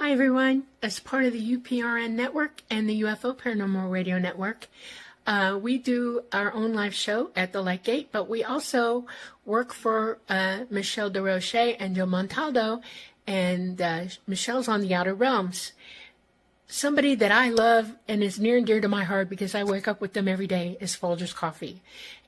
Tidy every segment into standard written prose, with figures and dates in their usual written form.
Hi, everyone. As part of the UPRN network and the UFO Paranormal Radio Network, we do our own live show at the Light Gate, but we also work for MicheleDerocher and Joe Montaldo, and Michelle's on the Outer Realms. Somebody that I love and is near and dear to my heart because I wake up with them every day is Folgers Coffee.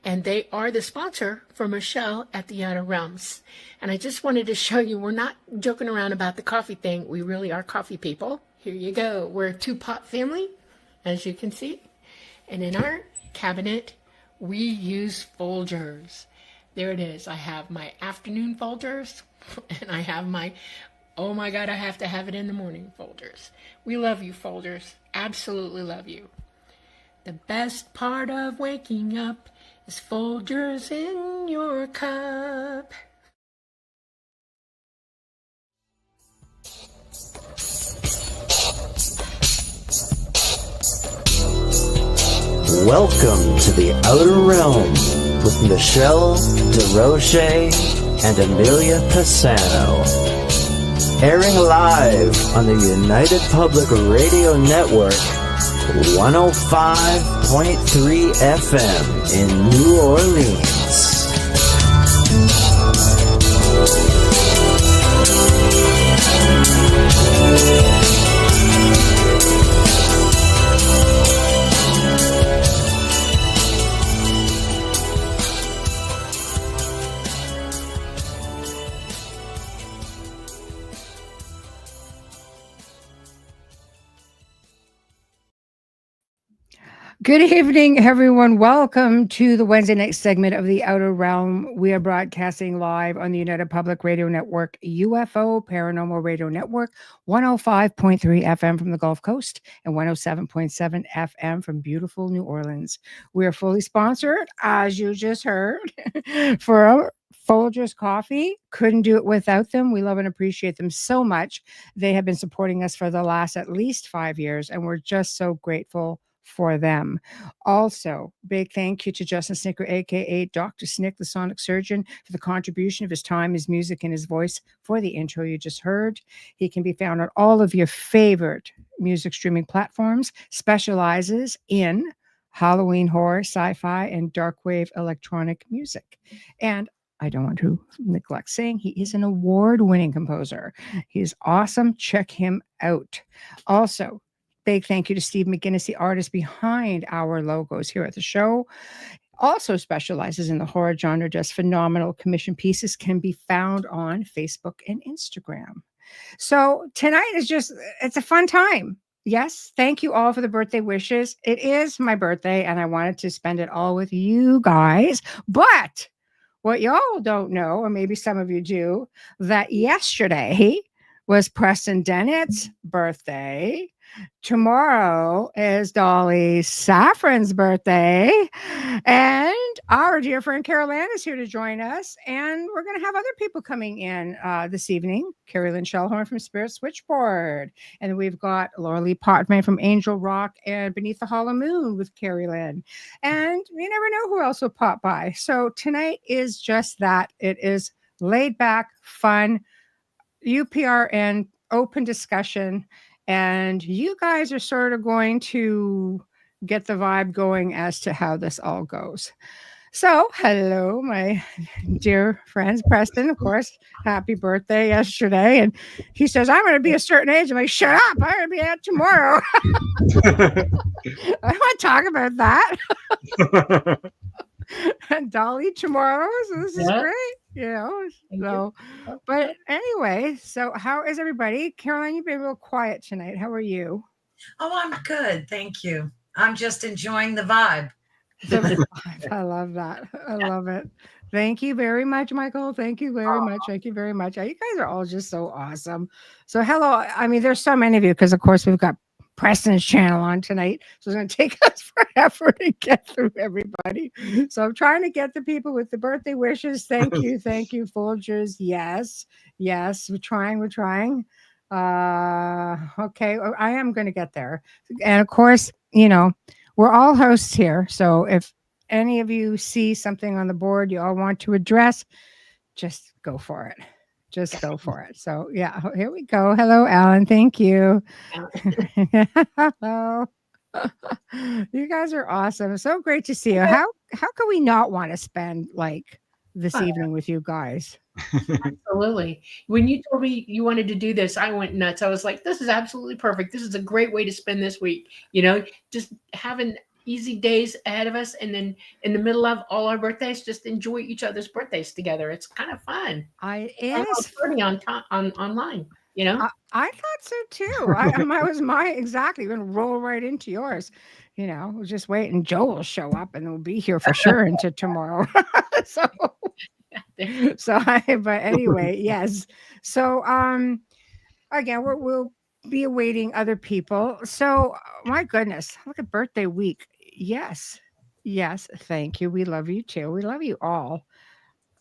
And they are the sponsor for Michelle at the Outer Realms. And I just wanted to show you, we're not joking around about the coffee thing. We really are coffee people. Here you go. We're a two-pot family, as you can see. And in our cabinet, we use Folgers. There it is. I have my afternoon Folgers, and I have my, oh my God, I have to have it in the morning Folgers. We love you, Folgers. Absolutely love you. The best part of waking up is Folgers in your cup. Welcome to the Outer Realm with MicheleDerocher and Amelia Pisano. Airing live on the United Public Radio Network, 105.3 FM in New Orleans. Good evening, everyone. Welcome to the Wednesday night segment of the Outer Realm. We are broadcasting live on the United Public Radio Network, UFO Paranormal Radio Network, 105.3 FM from the Gulf Coast and 107.7 FM from beautiful New Orleans. We are fully sponsored, as you just heard, for Folgers Coffee. Couldn't do it without them. We love and appreciate them so much. They have been supporting us for the last at least 5 years, and we're just so grateful for them. Also, big thank you to Justin Snicker, aka Dr. Snick, the sonic surgeon, for the contribution of his time, his music, and his voice for the intro you just heard. He can be found on all of your favorite music streaming platforms, specializes in Halloween horror, sci-fi, and dark wave electronic music. And I don't want to neglect saying he is an award-winning composer. He's awesome. Check him out. Also, big thank you to Steve McGinnis, the artist behind our logos here at the show. Also specializes in the horror genre, does phenomenal commission pieces, can be found on Facebook and Instagram. So tonight is it's a fun time. Yes, thank you all for the birthday wishes. It is my birthday, and I wanted to spend it all with you guys. But what y'all don't know, or maybe some of you do, that yesterday was Preston Dennett's birthday. Tomorrow is Dolly Safran's birthday, and our dear friend Carolann is here to join us, and we're going to have other people coming in this evening. Kerrilynn Shellhorn from Spirit Switchboard, and we've got Lorilei Potvin from Angel Rock and Beneath the Hollow Moon with Kerrilynn, and you never know who else will pop by. So tonight is just that. It is laid back, fun, UPRN, open discussion. And you guys are sort of going to get the vibe going as to how this all goes. So, hello, my dear friends. Preston, of course, happy birthday yesterday. And he says, I'm going to be a certain age. I'm like, shut up. I'm going to be out tomorrow. I want to talk about that. And Dolly tomorrow. So this is great. You know, so, but anyway, so how is everybody? Carolann, you've been real quiet tonight. How are you? Oh, I'm good. Thank you. I'm just enjoying the vibe. I love that. I love it. Thank you very much, Michael. Thank you very much. Thank you very much. You guys are all just so awesome. So hello. I mean, there's so many of you because, of course, we've got Preston's channel on tonight. So it's going to take us forever to get through everybody. So I'm trying to get the people with the birthday wishes. Thank you. Thank you, Folgers. Yes. Yes. We're trying. Okay. I am going to get there. And of course, you know, we're all hosts here. So if any of you see something on the board you all want to address, just go for it. Just go for it. So yeah, here we go. Hello, Alan. Thank you. Hello. You guys are awesome. So great to see you. How can we not want to spend like this evening with you guys? Absolutely. When you told me you wanted to do this, I went nuts. I was like, this is absolutely perfect. This is a great way to spend this week. Just having easy days ahead of us. And then in the middle of all our birthdays, just enjoy each other's birthdays together. It's kind of fun. It is party on online, I thought so too. I was exactly going to roll right into yours. We'll just wait and Joe will show up and we'll be here for sure into tomorrow. But anyway, yes. So, again, we'll be awaiting other people. So, my goodness, look at birthday week. Yes. Thank you. We love you too. We love you all.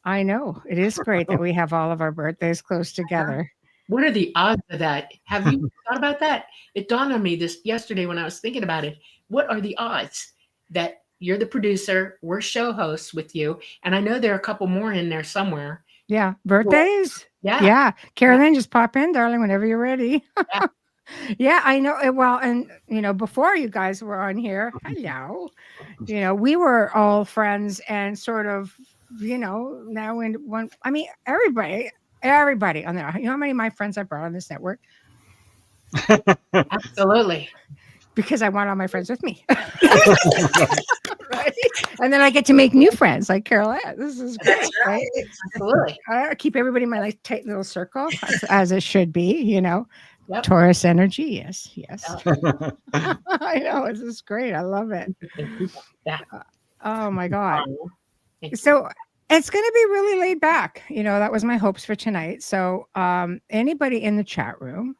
I know it is great that we have all of our birthdays close together. What are the odds of that? Have you thought about that? It dawned on me this yesterday when I was thinking about it. What are the odds that you're the producer, we're show hosts with you, and I know there are a couple more in there somewhere. Yeah, birthdays. Yeah. Carolyn, just pop in, darling, whenever you're ready. Yeah. Yeah, I know. Well, and before you guys were on here, hello. We were all friends and sort of, now in one. I mean, everybody on there. You know how many of my friends I brought on this network? Absolutely. Because I want all my friends with me. Right? And then I get to make new friends like Carolann. This is great. That's right. Absolutely. I keep everybody in my nice tight little circle as it should be, Yep. Taurus energy. Yes. I know. This is great. I love it. Yeah. Oh my God. So it's going to be really laid back. That was my hopes for tonight. So anybody in the chat room,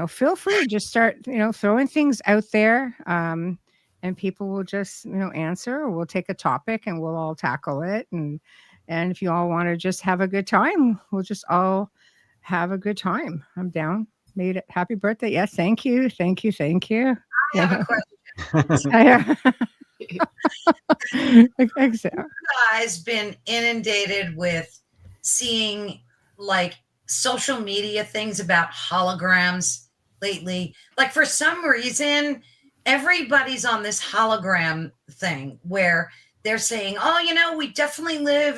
feel free to just start, throwing things out there. And people will just, answer, or we'll take a topic and we'll all tackle it. And if you all want to just have a good time, we'll just all have a good time. I'm down. Made it. Happy birthday. Yes. Thank you. I have a question. Guys been inundated with seeing like social media things about holograms lately. Like for some reason, everybody's on this hologram thing where they're saying, oh, we definitely live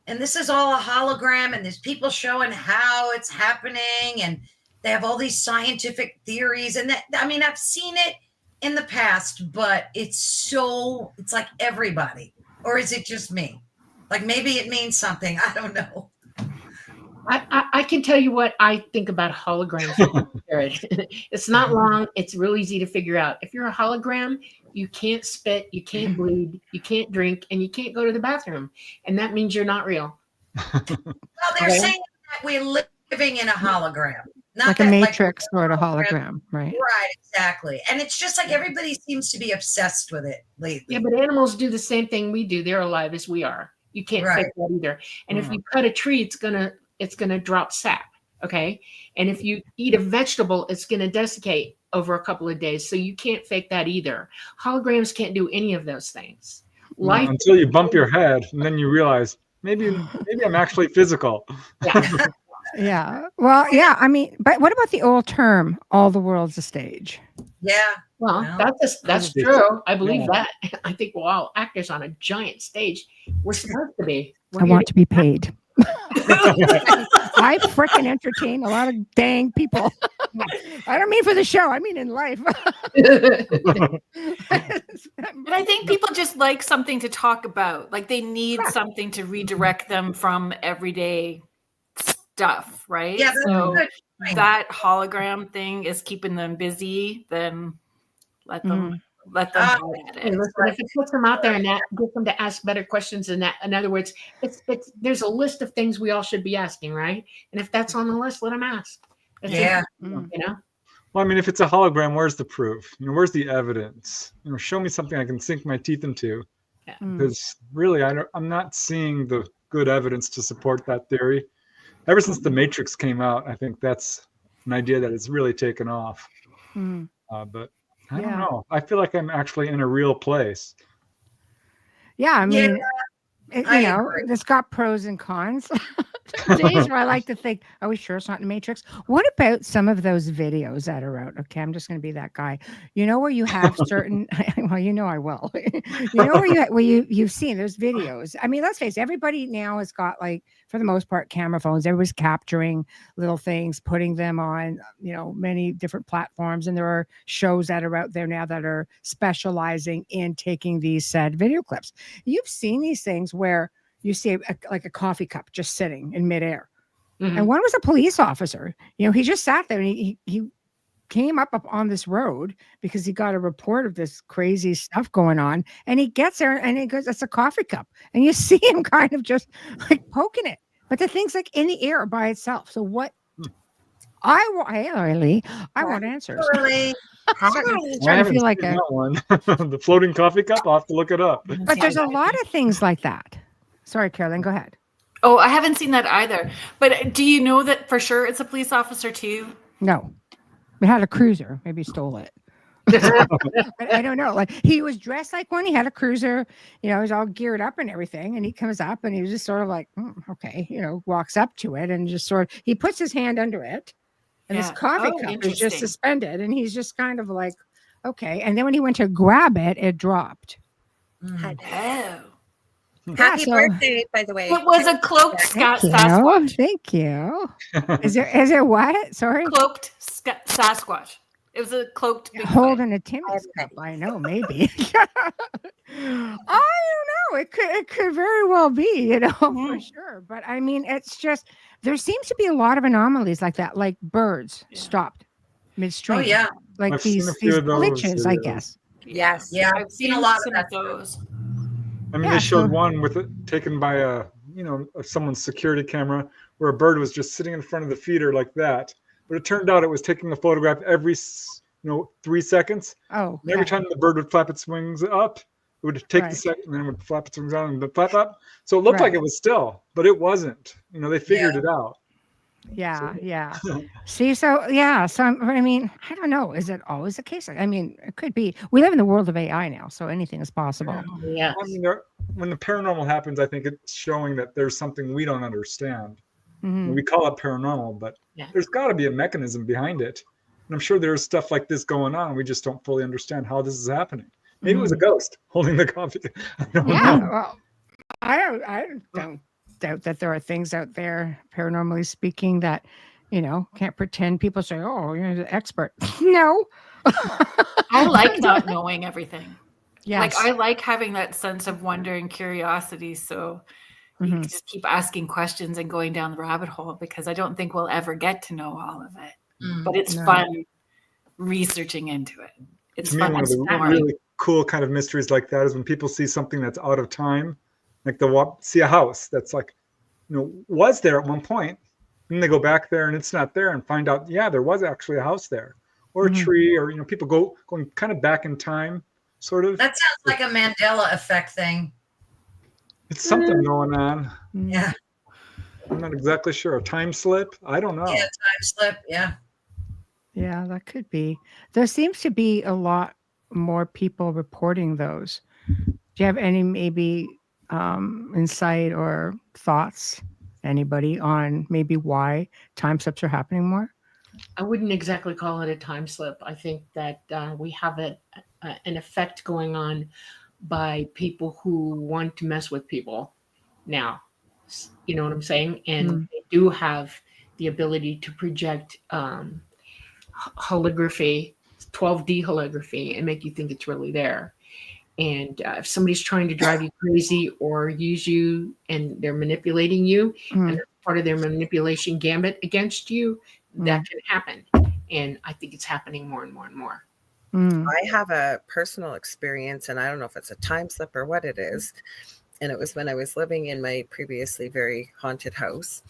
and this is all a hologram, and there's people showing how it's happening, and they have all these scientific theories. And I've seen it in the past, but it's like everybody, or is it just me? Like maybe it means something. I don't know. I can tell you what I think about holograms. It's not long. It's real easy to figure out. If you're a hologram, you can't spit, you can't bleed, you can't drink, and you can't go to the bathroom. And that means you're not real. Well, they're saying that we're living in a hologram. Not like a matrix sort of hologram, right? Right, exactly. And it's just like everybody seems to be obsessed with it lately. Yeah, but animals do the same thing we do. They're alive as we are. You can't fake that either. And if you cut a tree, it's gonna drop sap. Okay. And if you eat a vegetable, it's gonna desiccate over a couple of days. So you can't fake that either. Holograms can't do any of those things. Until you bump your head and then you realize maybe I'm actually physical. Yeah. Yeah. Well, yeah. I mean, but what about the old term, all the world's a stage? Yeah. Well, that's true. I believe that. I think we're all actors on a giant stage. We're supposed to be. I want to be paid. I freaking entertain a lot of dang people. I don't mean for the show. I mean in life. But I think people just like something to talk about. Like they need something to redirect them from everyday stuff, right? Yeah. So that hologram thing is keeping them busy. Then let them have at it. Listen, if it puts them out there and that gets them to ask better questions than that, in other words, there's a list of things we all should be asking, right? And if that's on the list, let them ask. That's it, Well, I mean, if it's a hologram, where's the proof? Where's the evidence? Show me something I can sink my teeth into. Because really, I'm not seeing the good evidence to support that theory. Ever since The Matrix came out, I think that's an idea that has really taken off. But I don't know. I feel like I'm actually in a real place. Yeah, I mean, it's got pros and cons. days where I like to think, are we sure it's not in the Matrix? What about some of those videos that are out? Okay, I'm just going to be that guy. You know where you have certain, well, you know I will. You know where you've seen those videos. I mean, let's face it, everybody now has got, like, for the most part, camera phones. Everybody's capturing little things, putting them on, many different platforms. And there are shows that are out there now that are specializing in taking these said video clips. You've seen these things where you see like a coffee cup just sitting in midair. Mm-hmm. And one was a police officer. He just sat there and he came up on this road because he got a report of this crazy stuff going on. And he gets there and he goes, "It's a coffee cup." And you see him kind of just like poking it. But the thing's like in the air by itself. So what? Hey, Lorilei, I want answers. Lorilei. I feel like one. The floating coffee cup. I'll have to look it up. But there's a lot of things like that. Sorry, Carolann, go ahead. Oh, I haven't seen that either. But do you know that for sure it's a police officer too? No. We had a cruiser. Maybe stole it. But I don't know. Like, he was dressed like one. He had a cruiser. He was all geared up and everything. And he comes up and he was just sort of like, okay, walks up to it and just he puts his hand under it. And this coffee cup is just suspended. And he's just kind of like, okay. And then when he went to grab it, it dropped. Oh. Happy birthday, by the way. It was a cloaked Sasquatch. Thank you. Is there what? Sorry? Cloaked Sasquatch. It was a cloaked Bigfoot. Holding a Timmy's cup. I know, maybe. I don't know. It could very well be, for sure. But I mean, it's just, there seems to be a lot of anomalies like that, like birds stopped midstream. Oh, yeah. Like I've these glitches, I guess. Yes. Yeah, I've seen a lot of those. I mean, they showed one with it taken by someone's security camera where a bird was just sitting in front of the feeder like that. But it turned out it was taking a photograph every 3 seconds. Oh. And every time the bird would flap its wings up, it would take the second, and then it would flap its wings down and flap up. So it looked like it was still, but it wasn't. They figured it out. Yeah, yeah. See, so I mean, I don't know. Is it always the case? I mean, it could be. We live in the world of AI now, so anything is possible. Yeah. I mean, when the paranormal happens, I think it's showing that there's something we don't understand. Mm-hmm. We call it paranormal, but there's got to be a mechanism behind it. And I'm sure there's stuff like this going on. We just don't fully understand how this is happening. Maybe it was a ghost holding the coffee. I don't know. Well, I don't doubt that there are things out there, paranormally speaking, that can't pretend. People say, "Oh, you're the expert." No. I like not knowing everything. Yes. Like, I like having that sense of wonder and curiosity. So you just keep asking questions and going down the rabbit hole, because I don't think we'll ever get to know all of it. But it's fun researching into it. It's fun. One of the really cool kind of mysteries like that is when people see something that's out of time. Like they'll see a house that's like, was there at one point. And they go back there and it's not there, and find out, there was actually a house there, or a tree, or, people going kind of back in time, sort of. That sounds like a Mandela effect thing. It's something going on. Yeah. I'm not exactly sure. A time slip? I don't know. Yeah, time slip. Yeah. Yeah, that could be. There seems to be a lot more people reporting those. Do you have any maybe insight or thoughts, anybody, on maybe why time slips are happening more? I wouldn't exactly call it a time slip. I think that we have an effect going on by people who want to mess with people now. You know what I'm saying? And they do have the ability to project holography, 12D holography, and make you think it's really there. And if somebody's trying to drive you crazy or use you and they're manipulating you, and that's part of their manipulation gambit against you, that can happen. And I think it's happening more and more and more. I have a personal experience, and I don't know if it's a time slip or what it is. And it was when I was living in my previously very haunted house.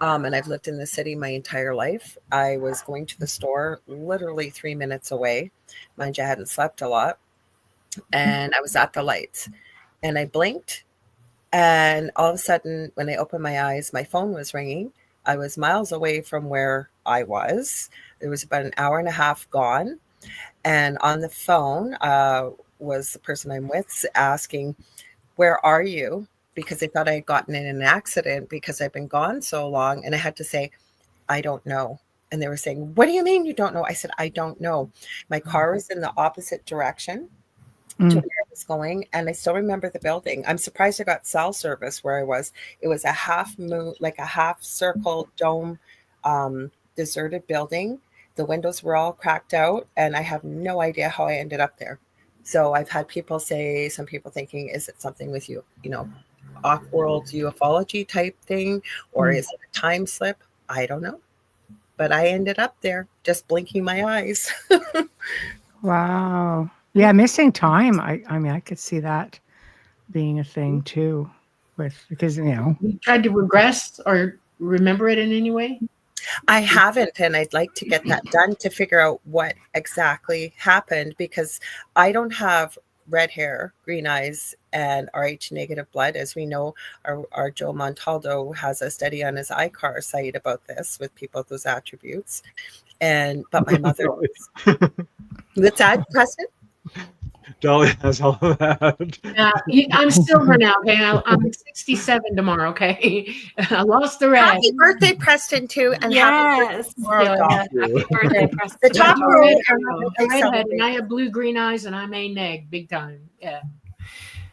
And I've lived in the city my entire life. I was going to the store literally 3 minutes away. Mind you, I hadn't slept a lot. And I was at the lights. And I blinked. And all of a sudden, when I opened my eyes, my phone was ringing. I was miles away from where I was. It was about an hour and a half gone. And on the phone was the person I'm with asking, "Where are you?" because they thought I had gotten in an accident because I've been gone so long. And I had to say, I don't know. And they were saying, what do you mean you don't know? I said, I don't know. My car was in the opposite direction to where I was going. And I still remember the building. I'm surprised I got cell service where I was. It was a half moon, like a half circle dome, deserted building. The windows were all cracked out, and I have no idea how I ended up there. So I've had people say, some people thinking, is it something with you, off-world ufology type thing, or is it a time slip? I don't know. But I ended up there just blinking my eyes. Wow. Yeah, missing time. I mean, I could see that being a thing too, because You tried to regress or remember it in any way? I haven't, and I'd like to get that done to figure out what exactly happened, because I don't have red hair, green eyes, and Rh negative blood. As we know, our Joe Montaldo has a study on his iCar site about this with people with those attributes. But my mother, what's that, Preston? Dolly has all of that. Yeah, I'm silver now. Okay, I'm 67 tomorrow. Okay, I lost the red. Happy birthday, Preston, too, and happy birthday tomorrow, Dolly. Happy birthday, Preston. The top row, A redhead, and I have blue green eyes, and I'm a neg, big time. Yeah.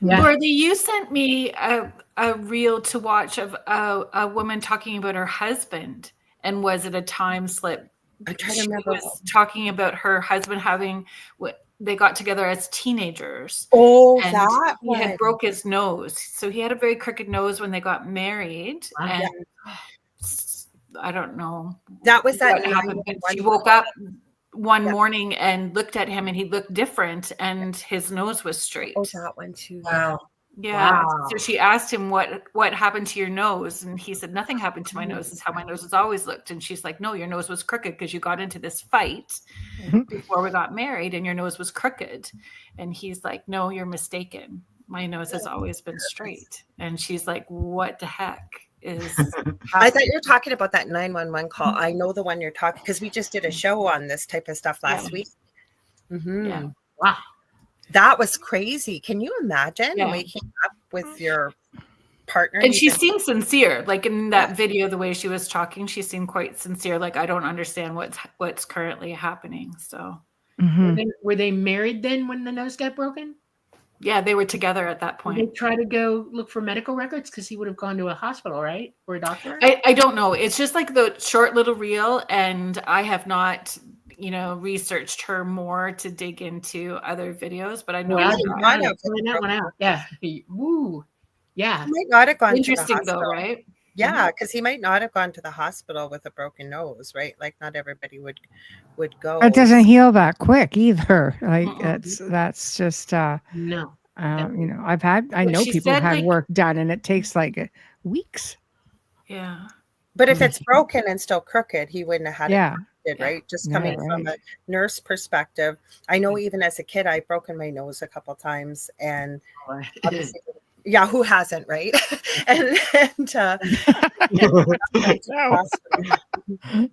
Worthy, you sent me a reel to watch of a woman talking about her husband, and was it a time slip? I'm trying to remember. She was talking about her husband having they got together as teenagers. Oh, and that he had broke his nose. So he had a very crooked nose when they got married. Wow. And I don't know. That was that what happened. She woke up one morning and looked at him, and he looked different, and his nose was straight. Oh, that one too. Wow. Yeah. Wow. So she asked him what happened to your nose, and he said nothing happened to my nose. It's how my nose has always looked. And she's like, no, your nose was crooked because you got into this fight before we got married, and your nose was crooked. And he's like, no, you're mistaken. My nose has always been straight. And she's like, what the heck is I thought you were talking about that 911 call. I know the one you're talking, because we just did a show on this type of stuff last week. Yeah. Wow. That was crazy. Can you imagine waking up with your partner? And she seemed sincere, like in that video, the way she was talking, she seemed quite sincere. Like, I don't understand what's currently happening. So Were they married then when the nose got broken? yeah, they were together at that Did they point. try to go look for medical records? Because he would have gone to a hospital, right? Or a doctor? I don't know. It's just like the short little reel, and I have not researched her more to dig into other videos, but I know Well, you might have. find that one out. Yeah. Woo. Yeah. He might not have gone to the interesting hospital. though, right? Yeah, because he might not have gone to the hospital with a broken nose, right? Like not everybody would go. It doesn't heal that quick either. Like that's just No. I know she people said, had like- work done, and it takes like weeks. Yeah. But if it's broken and still crooked, he wouldn't have had Yeah. it, right? Just Yeah, coming from a nurse perspective. I know even as a kid, I've broken my nose a couple times, and obviously, yeah, who hasn't, right? and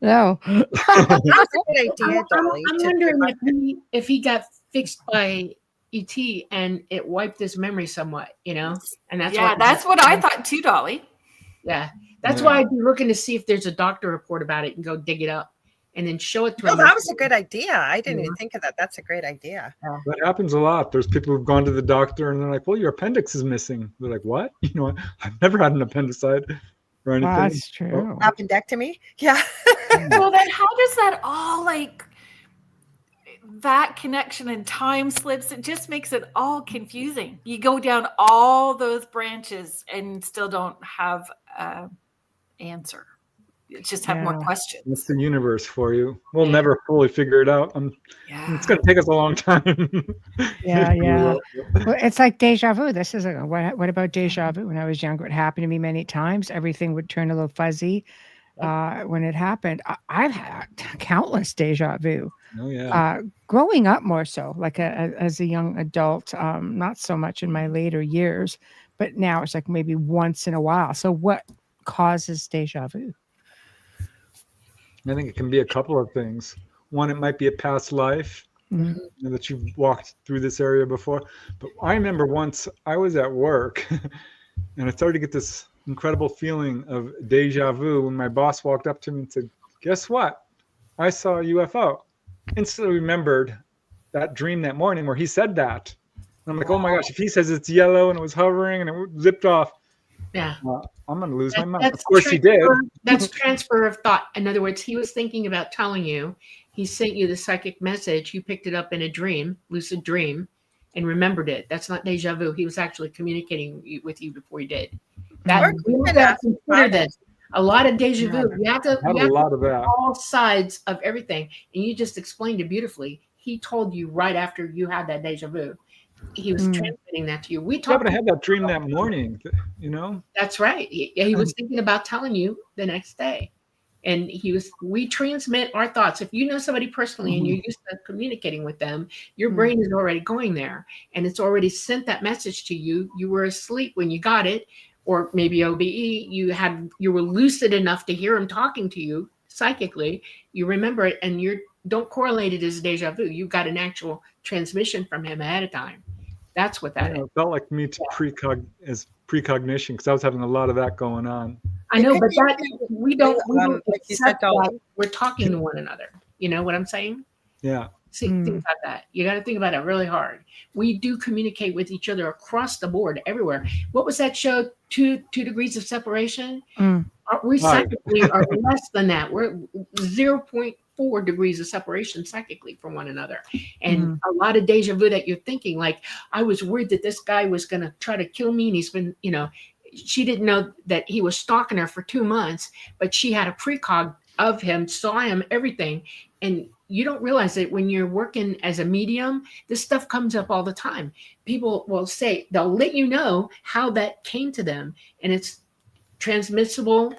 No. that's a good idea, Dolly. I'm to- wondering if he got fixed by ET and it wiped his memory somewhat, and That's what I thought too, Dolly. Yeah, that's why I'd be looking to see if there's a doctor report about it and go dig it up and then show it to No, him. that was a good idea. I didn't even think of that. That's a great idea. That happens a lot. There's people who've gone to the doctor and they're like, well, your appendix is missing. They're like, what? I've never had an appendicite or anything. That's true. Appendectomy? Yeah. Well, then how does that all that connection and time slips? It just makes it all confusing. You go down all those branches and still don't have an answer. You just have more questions. It's the universe for you. We'll never fully figure it out. It's going to take us a long time. Yeah. Well, it's like deja vu. This is what about deja vu? When I was younger, it happened to me many times. Everything would turn a little fuzzy when it happened. I've had countless deja vu. Oh yeah. Growing up more so, like as a young adult, not so much in my later years, but now it's like maybe once in a while. So what causes deja vu? I think it can be a couple of things. One, it might be a past life that you've walked through this area before. But I remember once I was at work And I started to get this incredible feeling of deja vu when my boss walked up to me and said, "Guess what? I saw a UFO." Instantly remembered that dream that morning where he said that. And I'm like, oh my gosh, if he says it's yellow and it was hovering and it zipped off, Yeah. I'm going to lose my mind. That's Of course he did. That's transfer of thought. In other words, he was thinking about telling you, he sent you the psychic message, you picked it up in a dream, lucid dream, and remembered it. That's not deja vu. He was actually communicating with you before he did. That we have to consider this. A lot of deja vu. You have to a lot of that. all sides of everything. And you just explained it beautifully. He told you right after you had that deja vu. He was transmitting that to you. We talked. But I had that dream that morning, you know? That's right. He was thinking about telling you the next day. And we transmit our thoughts. If you know somebody personally and you're used to communicating with them, your brain is already going there and it's already sent that message to you. You were asleep when you got it, or maybe OBE, you were lucid enough to hear him talking to you psychically. You remember it and you don't correlate it as deja vu. You got an actual transmission from him ahead of time. That's what that is. It felt like me to precognition because I was having a lot of that going on. I know, but we don't like you said, that. We're talking to one another. You know what I'm saying? Yeah. See, think about that. You got to think about it really hard. We do communicate with each other across the board, everywhere. What was that show? 2 degrees of separation. We psychically are less than that. We're 0.4 degrees of separation psychically from one another. And a lot of deja vu that you're thinking, like, I was worried that this guy was going to try to kill me. And he's been, she didn't know that he was stalking her for 2 months, but she had a precog of him, saw him, everything. And you don't realize that when you're working as a medium, this stuff comes up all the time. People will say, they'll let you know how that came to them. And it's transmissible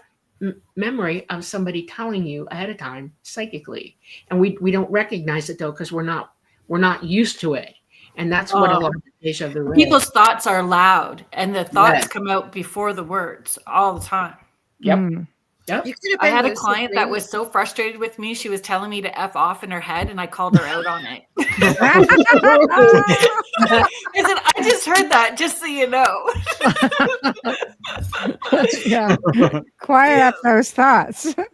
memory of somebody telling you ahead of time psychically. And we don't recognize it though, because we're not used to it. And that's what a lot of deja vu is. People's thoughts are loud and the thoughts come out before the words all the time. Yep. Yep. I had a client that was so frustrated with me. She was telling me to F off in her head and I called her out on it. I said, I just heard that, just so you know. Yeah. Quiet up those thoughts. Go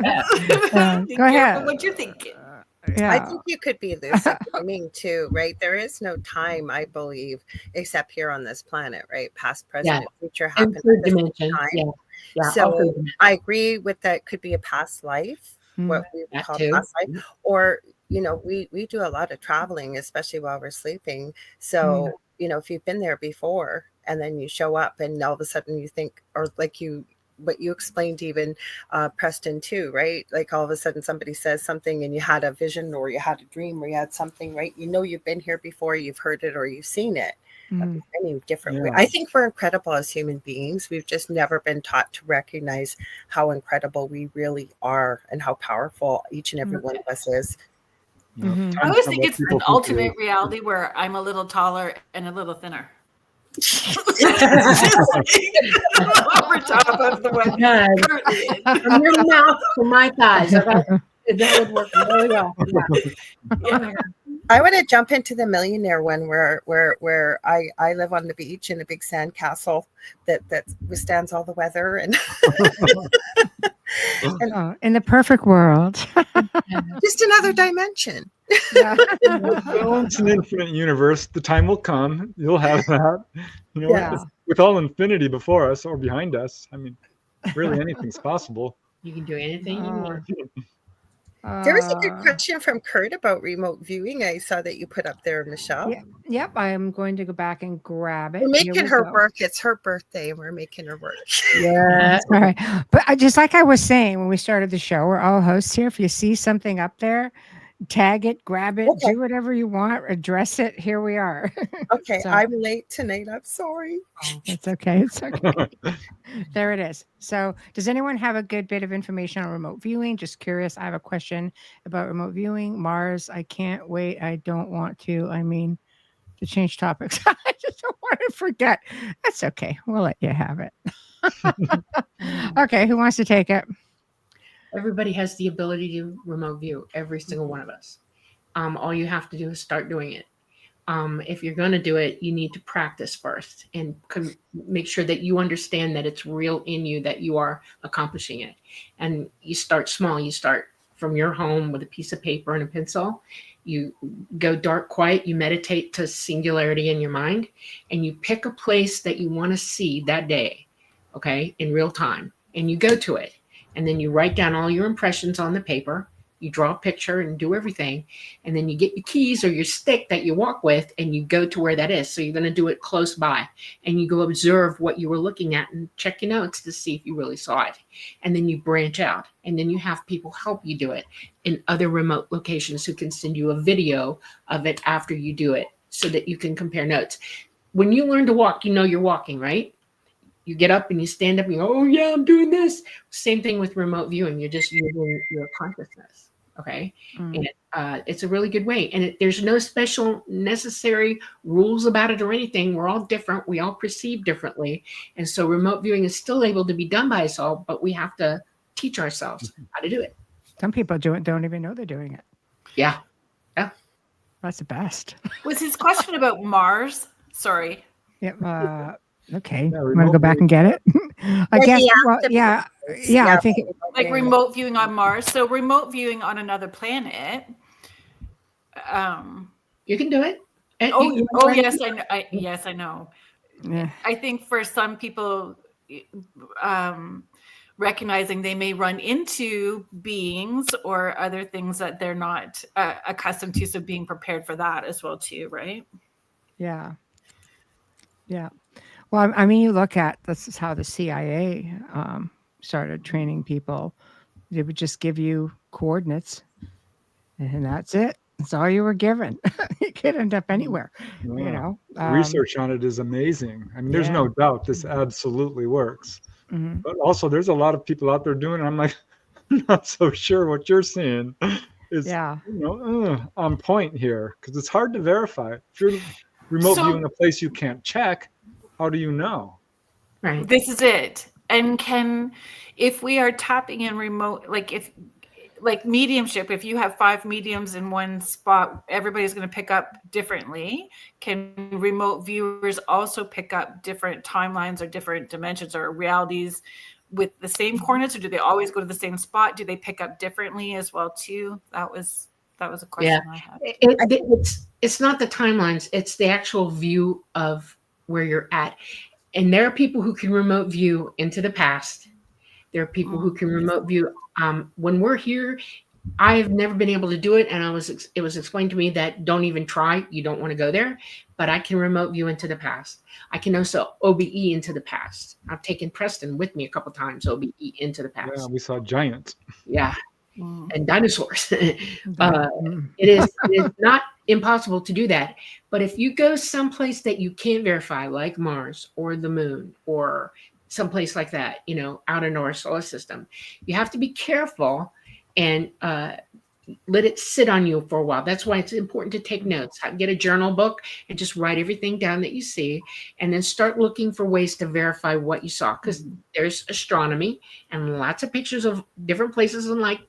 ahead. What you're thinking. Yeah. I think you could be lucid dreaming too, right? There is no time, I believe, except here on this planet, right? Past, present, future happens at the same time. Yeah, so I agree with that. Could be a past life, what we would call past life, or we do a lot of traveling, especially while we're sleeping. So if you've been there before and then you show up and all of a sudden you think, or like what you explained even, Preston too, right? Like all of a sudden somebody says something and you had a vision or you had a dream or you had something, right? You've been here before, you've heard it or you've seen it. Any different way. I think we're incredible as human beings. We've just never been taught to recognize how incredible we really are and how powerful each and every one of us is. I always think it's an alternate reality where I'm a little taller and a little thinner. Over top of the one from your mouth to my thighs. That would work really well. Yeah. I want to jump into the millionaire one where I live on the beach in a big sand castle that withstands all the weather and in the perfect world. Just another dimension. Well, it's an infinite universe. The time will come. You'll have that. With all infinity before us or behind us. I mean, really anything's possible. You can do anything you want. There was a good question from Kurt about remote viewing. I saw that you put up there, Michelle. Yep, I am going to go back and grab it. We're making her work. It's her birthday, and we're making her work. Yeah, all right. But just like I was saying when we started the show, we're all hosts here. If you see something up there, tag it, grab it, do whatever you want, address it. Here we are. Okay, so, I'm late tonight. I'm sorry. It's okay. It's okay. There it is. So does anyone have a good bit of information on remote viewing? Just curious. I have a question about remote viewing. Mars, I can't wait. I don't want to. I mean, to change topics. I just don't want to forget. That's okay. We'll let you have it. Okay, who wants to take it? Everybody has the ability to remote view, every single one of us. All you have to do is start doing it. if you're going to do it, you need to practice first and make sure that you understand that it's real in you, that you are accomplishing it. And you start small. You start from your home with a piece of paper and a pencil. You go dark, quiet. You meditate to singularity in your mind, and you pick a place that you want to see that day, okay, in real time. And you go to it. And then you write down all your impressions on the paper. You draw a picture and do everything. And then you get your keys or your stick that you walk with, and you go to where that is. So you're going to do it close by, and you go observe what you were looking at and check your notes to see if you really saw it. And then you branch out, and then you have people help you do it in other remote locations who can send you a video of it after you do it so that you can compare notes. When you learn to walk, you know you're walking, right? You get up and you stand up and you go, oh yeah, I'm doing this. Same thing with remote viewing. You're just using your consciousness. Okay. And it's a really good way. And there's no special necessary rules about it or anything. We're all different. We all perceive differently. And so remote viewing is still able to be done by us all, but we have to teach ourselves how to do it. Some people don't even know they're doing it. Yeah. Yeah. That's the best. Was his question about Mars? Sorry. Yeah. Okay. Yeah, I'm going to go back and get it. I guess. Well, yeah. I think. Like remote viewing on Mars. So remote viewing on another planet. You can do it. Yes, I know. Yes, I know. Yeah. I think for some people, recognizing they may run into beings or other things that they're not accustomed to, so being prepared for that as well too, right? Yeah. Yeah. Well, I mean, you look at, this is how the CIA started training people. They would just give you coordinates, and that's it. That's all you were given. You could end up anywhere, you know. Research on it is amazing. I mean, there's no doubt this absolutely works. Mm-hmm. But also, there's a lot of people out there doing it. I'm like, not so sure what you're seeing is on point here, because it's hard to verify. If you're remote viewing a place you can't check, how do you know? Right. This is it. And if we are tapping in remote, like mediumship, if you have 5 mediums in one spot, everybody's going to pick up differently. Can remote viewers also pick up different timelines or different dimensions or realities with the same coordinates, or do they always go to the same spot? Do they pick up differently as well too? That was a question I had. It's not the timelines, it's the actual view of where you're at. And there are people who can remote view into the past. There are people who can remote view. When we're here, I've never been able to do it. And it was explained to me that don't even try. You don't want to go there. But I can remote view into the past. I can also OBE into the past. I've taken Preston with me a couple times, OBE into the past. Yeah, we saw giants. Yeah. And dinosaurs. It is not impossible to do that. But if you go someplace that you can't verify, like Mars or the moon or someplace like that, out in our solar system, you have to be careful and let it sit on you for a while. That's why it's important to take notes. Get a journal book and just write everything down that you see, and then start looking for ways to verify what you saw. Because there's astronomy and lots of pictures of different places and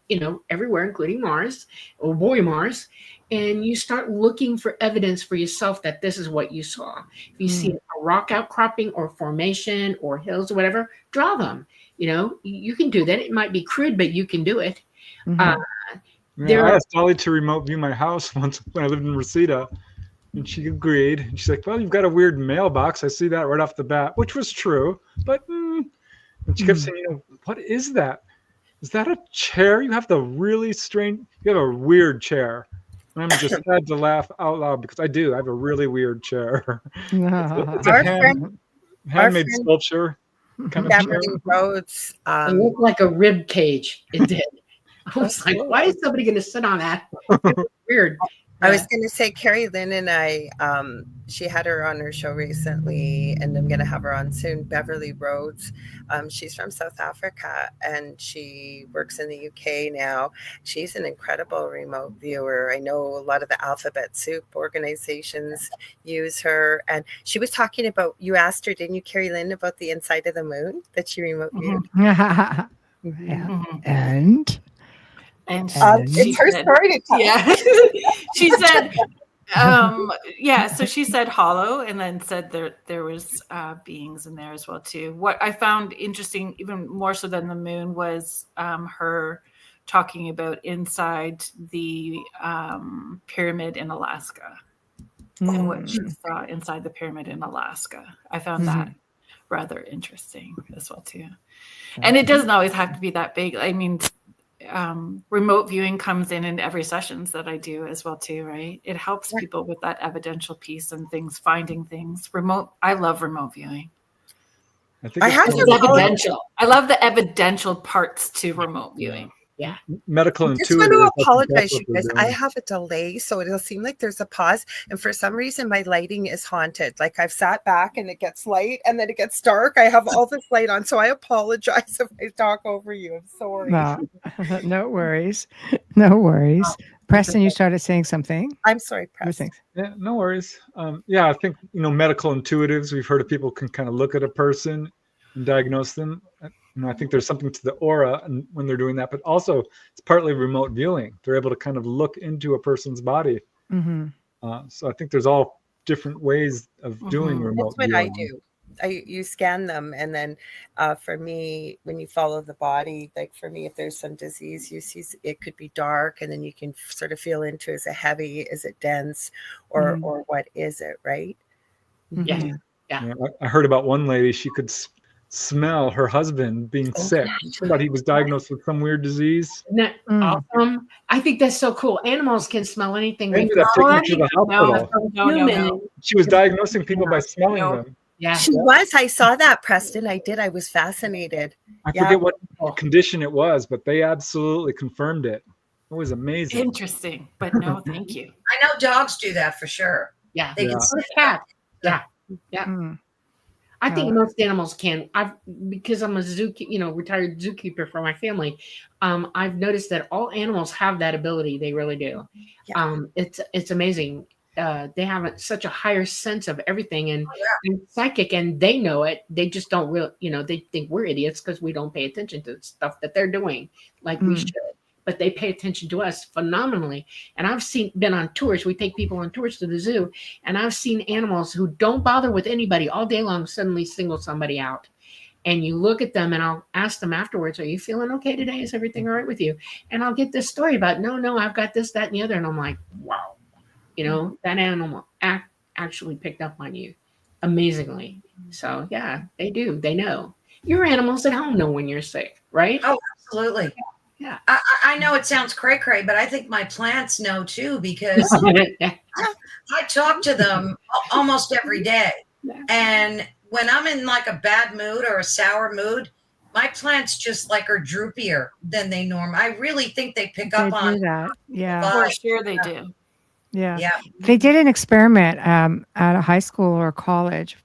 everywhere, including Mars. Oh boy, Mars. And you start looking for evidence for yourself that this is what you saw. If you see a rock outcropping or formation or hills or whatever, draw them. You can do that. It might be crude, but you can do it. I asked Dolly to remote view my house once when I lived in Reseda, and she agreed. And she's like, well, you've got a weird mailbox. I see that right off the bat, which was true. But and she kept saying, what is that? Is that a chair? You have you have a weird chair. And I just had to laugh out loud because I do. I have a really weird chair. It's a handmade sculpture kind of chair. Roads. It looked like a rib cage. It did. I was like, why is somebody going to sit on that? Weird. I was going to say, Kerrilynn and I, she had her on her show recently, and I'm going to have her on soon, Beverly Rhodes. She's from South Africa, and she works in the UK now. She's an incredible remote viewer. I know a lot of the Alphabet Soup organizations use her. And she was talking about, you asked her, didn't you, Kerrilynn, about the inside of the moon that she remote viewed? Yeah. And And it's her story to tell. Yeah. She said, Yeah, so she said hollow, and then said there was beings in there as well too. What I found interesting, even more so than the moon, was her talking about inside the pyramid in Alaska, and what she saw inside the pyramid in Alaska. I found that rather interesting as well too. And it doesn't always have to be that big. I mean, remote viewing comes in every sessions that I do as well too, right? It helps people with that evidential piece and things, finding things. I love remote viewing. I love the evidential parts to remote viewing. Yeah. Medical I just intuitive. want to apologize, you guys. I have a delay, so it'll seem like there's a pause. And for some reason, my lighting is haunted. Like I've sat back and it gets light and then it gets dark. I have all this light on, so I apologize if I talk over you. I'm sorry. No worries. No worries. Preston, you started saying something. I'm sorry, Preston. Yeah, no worries. Yeah, I think, medical intuitives, we've heard of people can kind of look at a person and diagnose them. I think there's something to the aura and when they're doing that, but also it's partly remote viewing. They're able to kind of look into a person's body. So I think there's all different ways of doing remote viewing. That's what I do. You scan them, and then for me, when you follow the body, like for me, if there's some disease, you see it could be dark, and then you can sort of feel into, is it heavy, is it dense, or what is it, right? Yeah. I heard about one lady, she could smell her husband being sick. She thought he was diagnosed with some weird disease. Isn't that awesome? I think that's so cool. Animals can smell anything. They ended up taking her to the hospital. No. She was diagnosing people by smelling them. Yeah, she was. I saw that, Preston. I did. I was fascinated. I forget what condition it was, but they absolutely confirmed it. It was amazing. Interesting, but no, thank you. I know dogs do that for sure. Yeah, they can see cat. Yeah. I think most animals can. Because I'm a retired zookeeper for my family. I've noticed that all animals have that ability. They really do. Yeah. It's amazing. They have such a higher sense of everything and psychic, and they know it. They just don't really, they think we're idiots because we don't pay attention to the stuff that they're doing like we should. But they pay attention to us phenomenally. And I've been on tours. We take people on tours to the zoo, and I've seen animals who don't bother with anybody all day long suddenly single somebody out. And you look at them, and I'll ask them afterwards, are you feeling okay today? Is everything all right with you? And I'll get this story about, no, I've got this, that, and the other. And I'm like, wow, that animal actually picked up on you amazingly. So yeah, they do. They know. Your animals at home know when you're sick, right? Oh, absolutely. Yeah. I know it sounds cray-cray, but I think my plants know too, because I talk to them almost every day. And when I'm in like a bad mood or a sour mood, my plants just like are droopier than they normally. I really think they pick up on that. Yeah. For sure they do. Yeah. They did an experiment at a high school or college,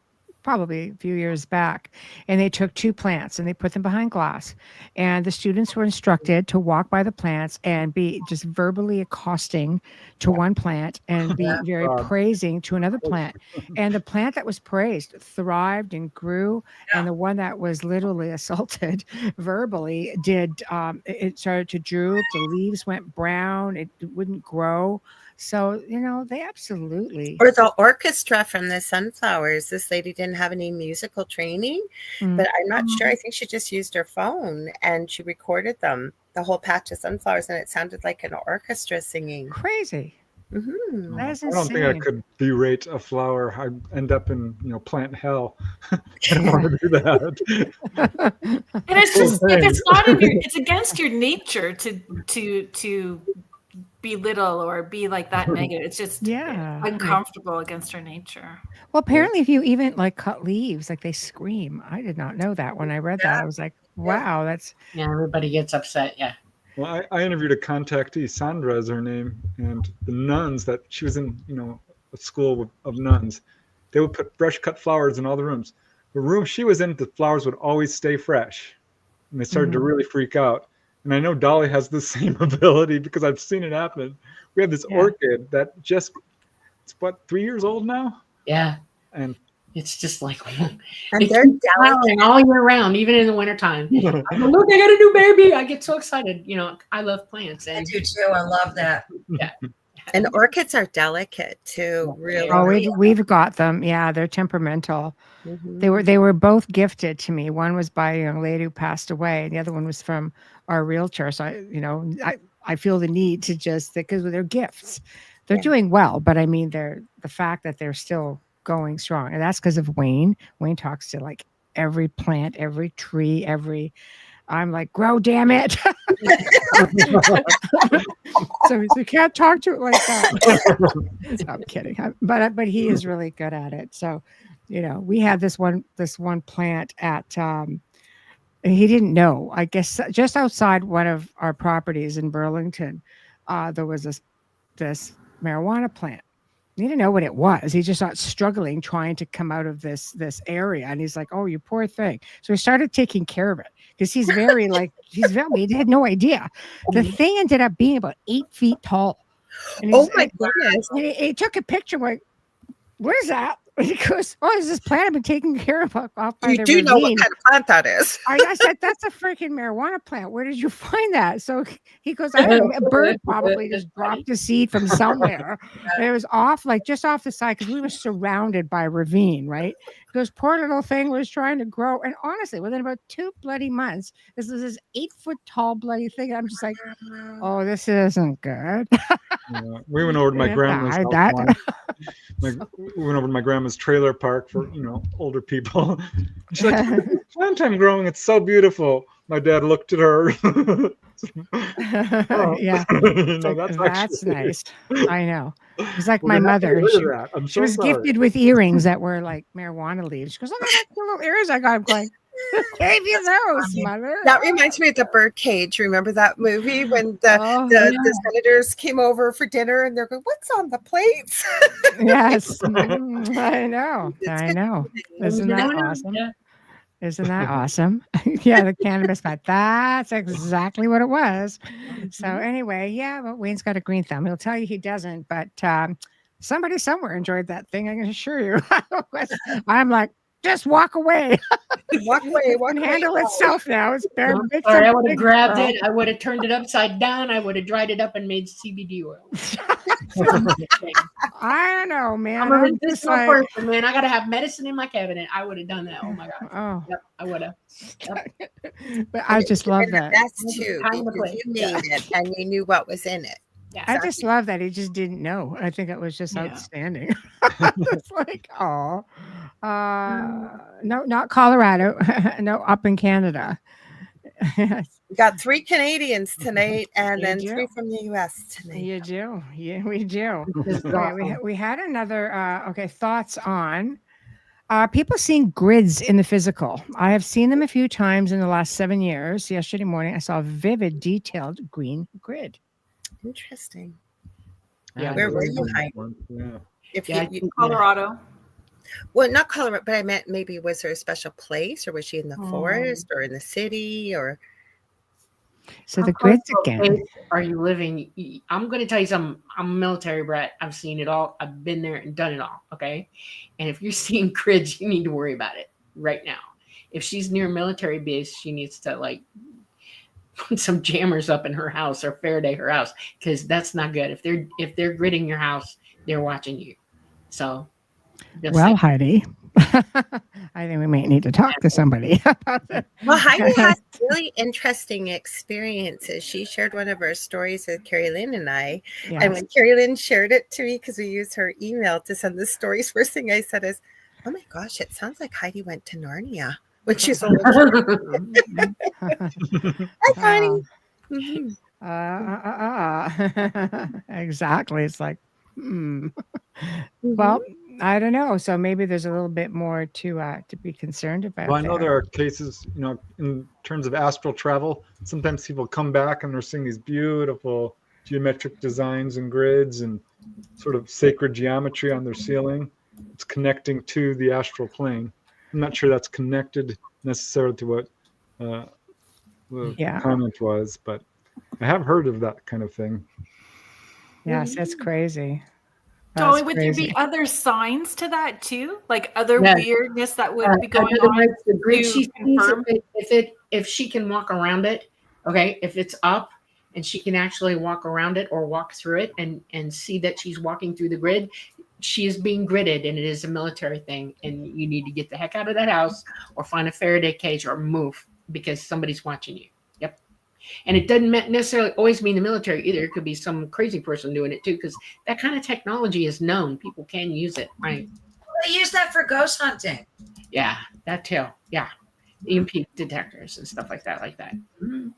probably a few years back, and they took 2 plants and they put them behind glass, and the students were instructed to walk by the plants and be just verbally accosting to one plant and be very praising to another plant. And the plant that was praised thrived and grew, and the one that was literally assaulted verbally it started to droop, the leaves went brown, it wouldn't grow. So, they absolutely. Or the orchestra from the Sunflowers. This lady didn't have any musical training, but I'm not sure. I think she just used her phone and she recorded them, the whole patch of sunflowers, and it sounded like an orchestra singing. Crazy. That is insane. I don't think I could berate a flower. I'd end up in, plant hell. I don't want to do that. And it's just, if it's not it's against your nature to belittle or be like that negative. It's just uncomfortable against her nature. Well, apparently if you even cut leaves, they scream. I did not know that. When I read that, I was like, wow, that's... Yeah, everybody gets upset, Well, I interviewed a contactee, Sandra is her name, and the nuns that she was in, a school of nuns, they would put fresh cut flowers in all the rooms. The room she was in, the flowers would always stay fresh. And they started to really freak out. And I know Dolly has the same ability because I've seen it happen. We have this orchid that it's 3 years old now? Yeah. And it's just like, and they're flowering all year round, even in the wintertime. I go, look, I got a new baby. I get so excited. I love plants. I do too. I love that. Yeah. And orchids are delicate too, really. Oh, we've got them. Yeah, they're temperamental. Mhm. They were both gifted to me. One was by a young lady who passed away, and the other one was from our realtor. So I feel the need to just, because they're gifts. They're doing well, but I mean, the fact that they're still going strong, and that's because of Wayne. Wayne talks to like every plant, every tree, I'm like, grow, damn it. So he's like, can't talk to it like that. So I'm kidding. But he is really good at it. So, we had this one plant at, he didn't know, I guess, just outside one of our properties in Burlington, there was this marijuana plant. He didn't know what it was. He just started struggling trying to come out of this area. And he's like, oh, you poor thing. So he started taking care of it because he had no idea. The thing ended up being about 8 feet tall. And Oh my goodness. he took a picture like, what is that? He goes, oh, is this plant I've been taking care of off by You the do know what ravine. kind of plant that is. I said, that's a freaking marijuana plant. Where did you find that? So he goes, I don't know, a bird probably just dropped a seed from somewhere. And it was just off the side because we were surrounded by a ravine, right? He goes, poor little thing was trying to grow. And honestly, within about 2 bloody months, this is this 8 foot tall bloody thing. And I'm just like, oh, this isn't good. We went over to my grandma's house. We went over to my grandma's trailer park for older people. She's like, plant I'm growing, it's so beautiful. My dad looked at her. Yeah, that's nice. I know. It's like my mother. She was gifted with earrings that were like marijuana leaves. She goes, "Look at that little earrings I got." I'm going, gave you those, mother. That reminds me of the Birdcage. Remember that movie when the senators came over for dinner and they're going, "What's on the plates?" Yes, I know. Isn't that awesome? Yeah. Isn't that awesome? Yeah, the cannabis plant. That's exactly what it was. So anyway, but Wayne's got a green thumb. He'll tell you he doesn't, but somebody somewhere enjoyed that thing. I can assure you. I'm like, just walk away. Walk away. Handle itself now. It's bare. I would have grabbed it. I would have turned it upside down. I would have dried it up and made CBD oil. I don't know, man. I'm a medicinal person, man. I gotta have medicine in my cabinet. I would have done that. Oh my god. Oh, yep, I would have. Yep. But I just love that. That's too. You made it, and you knew what was in it. Yeah, I just love that he just didn't know. I think it was just outstanding. It's like, no, not Colorado. No, up in Canada. We got 3 Canadians tonight, and then 3 from the U.S. tonight. You do. Yeah, we do. We had another. Thoughts on people seeing grids in the physical. I have seen them a few times in the last 7 years. Yesterday morning, I saw a vivid, detailed green grid. Interesting. Yeah, where were you hiding? Yeah. If in Colorado. Well, not Colorado, but I meant maybe was there a special place, or was she in the forest or in the city, or? So the grids again. Are you living? I'm going to tell you something. I'm a military brat. I've seen it all. I've been there and done it all. Okay. And if you're seeing grids, you need to worry about it right now. If she's near a military base, she needs to put some jammers up in her house or Faraday her house, because that's not good. If they're gridding your house, they're watching you. So. Well, Heidi, I think we might need to talk to somebody about that. Well, Heidi has really interesting experiences. She shared one of her stories with Kerrilynn and I. Yes. And when Kerrilynn shared it to me, because we used her email to send the stories, first thing I said is, oh my gosh, it sounds like Heidi went to Narnia when she's on the Hi, Connie. Exactly. It's like, Well, I don't know. So maybe there's a little bit more to be concerned about. Well, I know there are cases, in terms of astral travel. Sometimes people come back and they're seeing these beautiful geometric designs and grids and sort of sacred geometry on their ceiling. It's connecting to the astral plane. I'm not sure that's connected necessarily to what the comment was, but I have heard of that kind of thing. Yes, that's crazy. Dolly, would there be other signs to that too? Like other weirdness that would be going on? The grid she sees, if she can walk around it, okay, if it's up and she can actually walk around it or walk through it and see that she's walking through the grid, she is being gridded, and it is a military thing, and you need to get the heck out of that house or find a Faraday cage or move because somebody's watching you. Yep. And it doesn't necessarily always mean the military either. It could be some crazy person doing it too, because that kind of technology is known. People can use it, right? They use that for ghost hunting. Yeah, that too. Yeah. EMP detectors and stuff like that. Mm-hmm.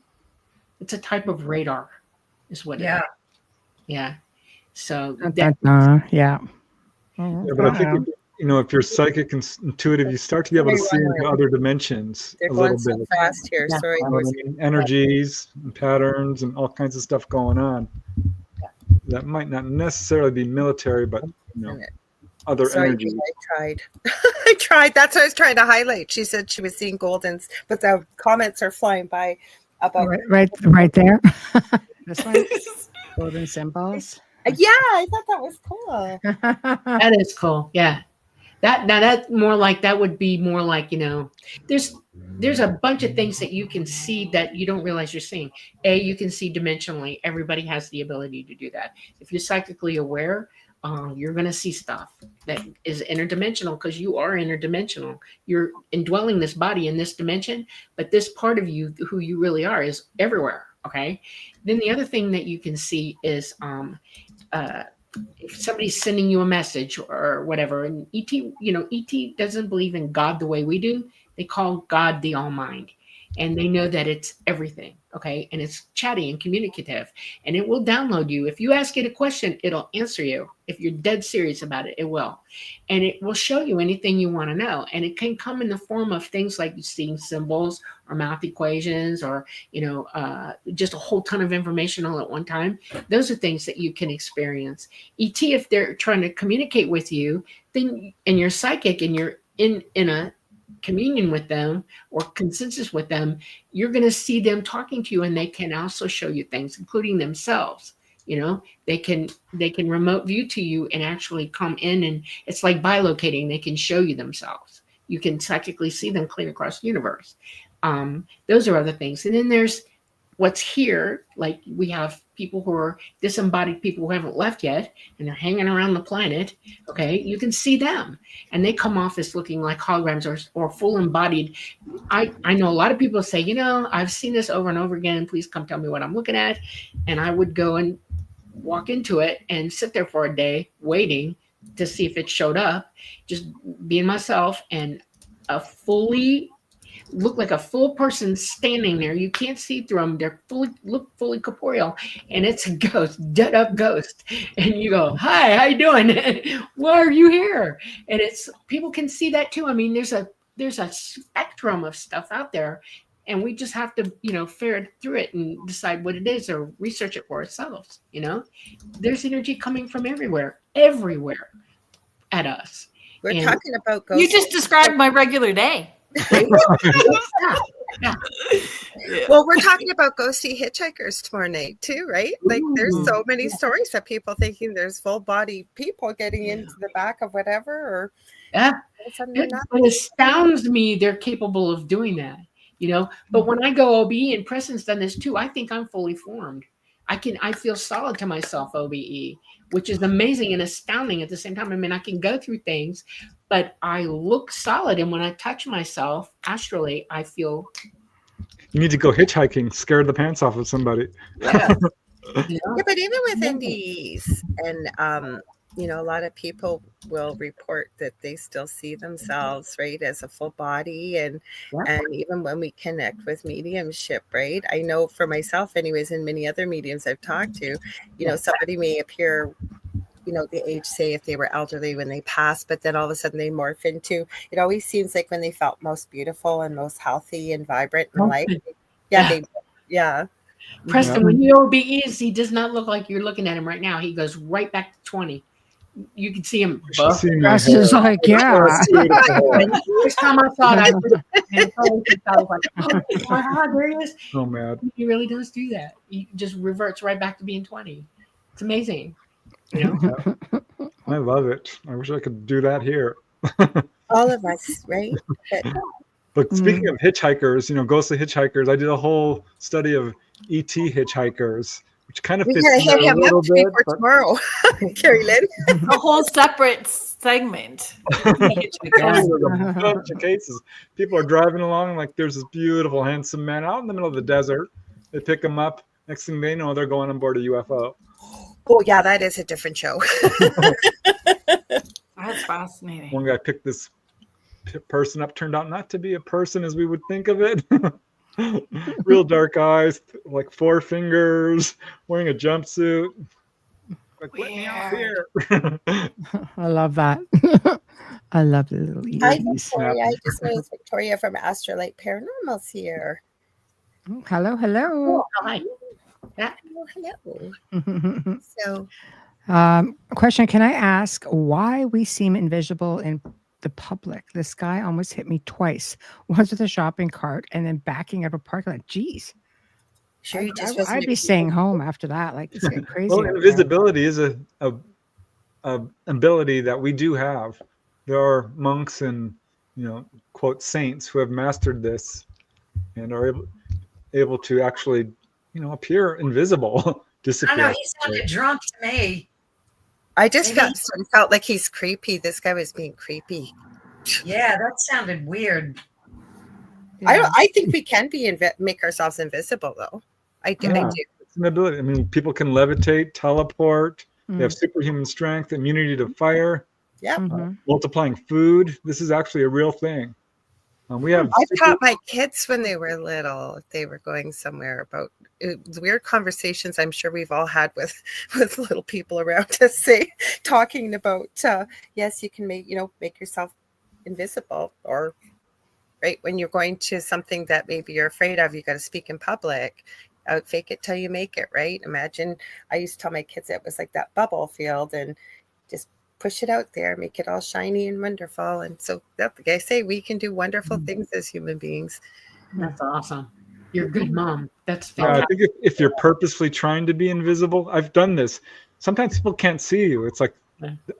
It's a type of radar is what it is. Yeah. So yeah. Yeah, but I think if you're psychic and intuitive, you start to be able to see into other dimensions They're a going little so bit. fast here. Yeah. Sorry. Energies and patterns and all kinds of stuff going on. That might not necessarily be military, but other Sorry, energies. I tried. I tried. That's what I was trying to highlight. She said she was seeing goldens, but the comments are flying by about right there. This one, golden symbols. Yeah, I thought that was cool. That is cool. Yeah. That would be more like, there's a bunch of things that you can see that you don't realize you're seeing. You can see dimensionally. Everybody has the ability to do that. If you're psychically aware, you're going to see stuff that is interdimensional because you are interdimensional. You're indwelling this body in this dimension, but this part of you, who you really are, is everywhere. Okay. Then the other thing that you can see is if somebody's sending you a message or whatever, and ET doesn't believe in God the way we do. They call God the All-Mind, and they know that it's everything. Okay. And it's chatty and communicative, and it will download you. If you ask it a question, it'll answer you. If you're dead serious about it, it will. And it will show you anything you want to know. And it can come in the form of things like seeing symbols or math equations or, just a whole ton of information all at one time. Those are things that you can experience. ET, if they're trying to communicate with you, then, and you're psychic and you're in a communion with them or consensus with them, you're going to see them talking to you, and they can also show you things, including themselves. They can remote view to you and actually come in, and it's like bilocating. They can show you themselves. You can psychically see them clean across the universe. Those are other things. And then there's what's here. Like we have people who are disembodied people who haven't left yet, and they're hanging around the planet. Okay. You can see them, and they come off as looking like holograms or full embodied. I know a lot of people say, I've seen this over and over again. Please come tell me what I'm looking at. And I would go and walk into it and sit there for a day waiting to see if it showed up, just being myself, and look like a full person standing there. You can't see through them. They're look fully corporeal, and it's a ghost, dead up ghost. And you go, "Hi, how you doing? Why are you here?" And it's people can see that too. I mean, there's a spectrum of stuff out there, and we just have to ferret through it and decide what it is or research it for ourselves. There's energy coming from everywhere at us. We're talking about ghosts. You just described my regular day. Yeah. Well, we're talking about ghosty hitchhikers tomorrow night too, right? Like there's so many stories of people thinking there's full body people getting into the back of whatever, or it astounds me they're capable of doing that, but when I go OBE, and Preston's done this too, I think I'm fully formed. I feel solid to myself OBE, which is amazing and astounding at the same time. I mean, I can go through things, but I look solid. And when I touch myself astrally, I feel. You need to go hitchhiking, scare the pants off of somebody. Yeah, but even with NDEs and, a lot of people will report that they still see themselves, right, as a full body. And even when we connect with mediumship, right, I know for myself anyways, and many other mediums I've talked to, somebody may appear, the age, say if they were elderly when they passed, but then all of a sudden they morph into, it always seems like when they felt most beautiful and most healthy and vibrant in life. Preston, when you OBEs, he does not look like you're looking at him right now. He goes right back to 20. You can see him. That's just like, First time I saw it, I was like, there he is. So mad. He really does do that. He just reverts right back to being 20. It's amazing. I love it. I wish I could do that here. All of us, right? But But speaking of hitchhikers, ghostly hitchhikers, I did a whole study of ET hitchhikers, which kind of We fits gotta in hit there a him up little bit. before tomorrow, Kerrilynn. A whole separate segment. There's a bunch of cases. People are driving along, like there's this beautiful, handsome man out in the middle of the desert. They pick him up. Next thing they know, they're going on board a UFO. Oh yeah, that is a different show. That's fascinating. One guy picked this person up, turned out not to be a person as we would think of it. Real dark eyes, like 4 fingers, wearing a jumpsuit. Like, let me out here. I love that. I love the little Hi, ears. Victoria. I just noticed Victoria from Astrolite Paranormal's here. Hello, hello. Hi. Hello. So, Question: can I ask why we seem invisible in the public? This guy almost hit me twice. Once with a shopping cart and then backing up a parking lot. Jeez. sure you just I'd be staying home after that. Like, it's getting crazy. Well, out there. invisibility is a ability that we do have. There are monks and quote saints who have mastered this and are able to actually appear invisible, disappear. I don't know. He sounded drunk to me. I just Maybe- felt like he's creepy. This guy was being creepy. Yeah, that sounded weird. Yeah. I think we can make ourselves invisible though. I do. Yeah. It's an ability. I mean, people can levitate, teleport. They have Mm. superhuman strength, immunity to fire, Yeah. Mhm. multiplying food. This is actually a real thing. We have. I taught my kids when they were little, if they were going somewhere, about weird conversations I'm sure we've all had with little people around us, talking about yes, you can make yourself invisible, or right when you're going to something that maybe you're afraid of, you got to speak in public. Fake it till you make it, right? Imagine, I used to tell my kids it was like that bubble field, and just push it out there, make it all shiny and wonderful. And so that's like I say, we can do wonderful things as human beings. That's awesome. You're a good mom. That's I fantastic. think if you're purposefully trying to be invisible, I've done this. Sometimes people can't see you. It's like,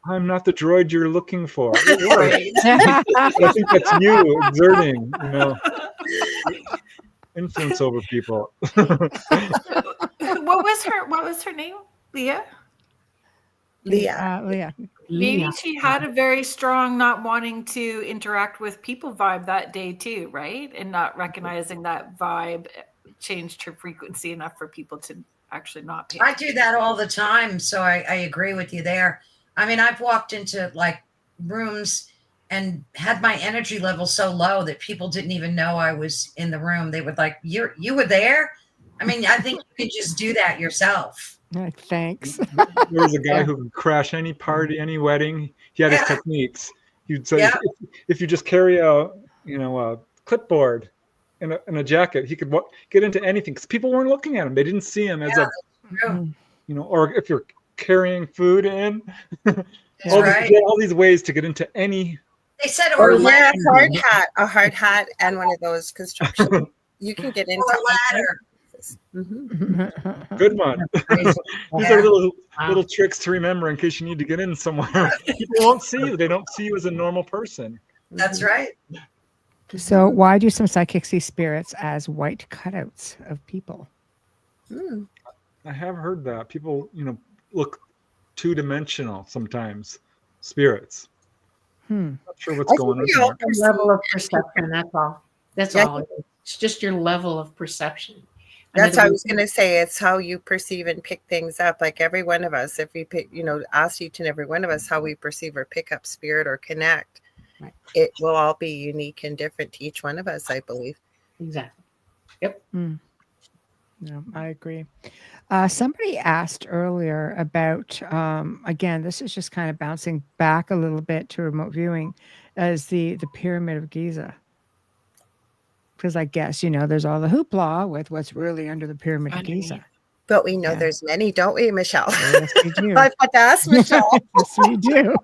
I'm not the droid you're looking for. Right. I think that's you exerting, influence over people. What was her name? Leah? Leah. Leah. Maybe Leah. she had a very strong not wanting to interact with people vibe that day too, right? And not recognizing that vibe changed her frequency enough for people to actually not pay I do that all the time. So I agree with you there. I mean, I've walked into like rooms and had my energy level so low that people didn't even know I was in the room. They would like, you were there? I mean, I think you could just do that yourself. Thanks. There was a guy who could crash any party, any wedding. He had his techniques. He'd say, if you just carry a clipboard and a jacket, he could get into anything because people weren't looking at him. They didn't see him as True. or if you're carrying food in, That's all right. these ways to get into any. They said Or or yeah, ladder. a hard hat, and one of those construction. You can get into Or ladder. Good one. Crazy. These are little tricks to remember in case you need to get in somewhere. People won't see you. They don't see you as a normal person. That's right. So why do some psychics see spirits as white cutouts of people? I have heard that people, look 2-dimensional sometimes. Spirits. Not sure what's going on we all there. A level of perception. That's all. That's Yeah. all. It's just your level of perception. That's Another what I was going to say. It's how you perceive and pick things up. Like every one of us, if we pick, ask each and every one of us how we perceive or pick up spirit or connect, Right. it will all be unique and different to each one of us, I believe. Exactly. Yep. No, I agree. Somebody asked earlier about, again, this is just kind of bouncing back a little bit to remote viewing, as the Pyramid of Giza. Because I guess, there's all the hoopla with what's really under the Pyramid of Giza. But we know Yeah. there's many, don't we, Michelle? Yes, we do. I've got to ask Michelle. Yes, we do.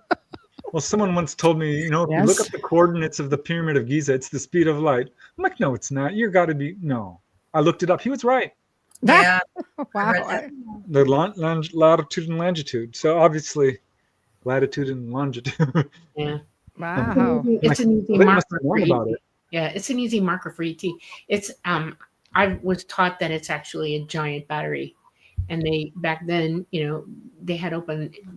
Well, someone once told me, if you look Yes. up the coordinates of the Pyramid of Giza, it's the speed of light. I'm like, no, it's not. You got to be, no. I looked it up. He was right. Yeah. Wow. read The latitude and longitude. So obviously, latitude and longitude. Yeah. Wow. It's an easy They marker must have known for about easy. it. Yeah, it's an easy marker for ET. It's I was taught that it's actually a giant battery. And they back then, they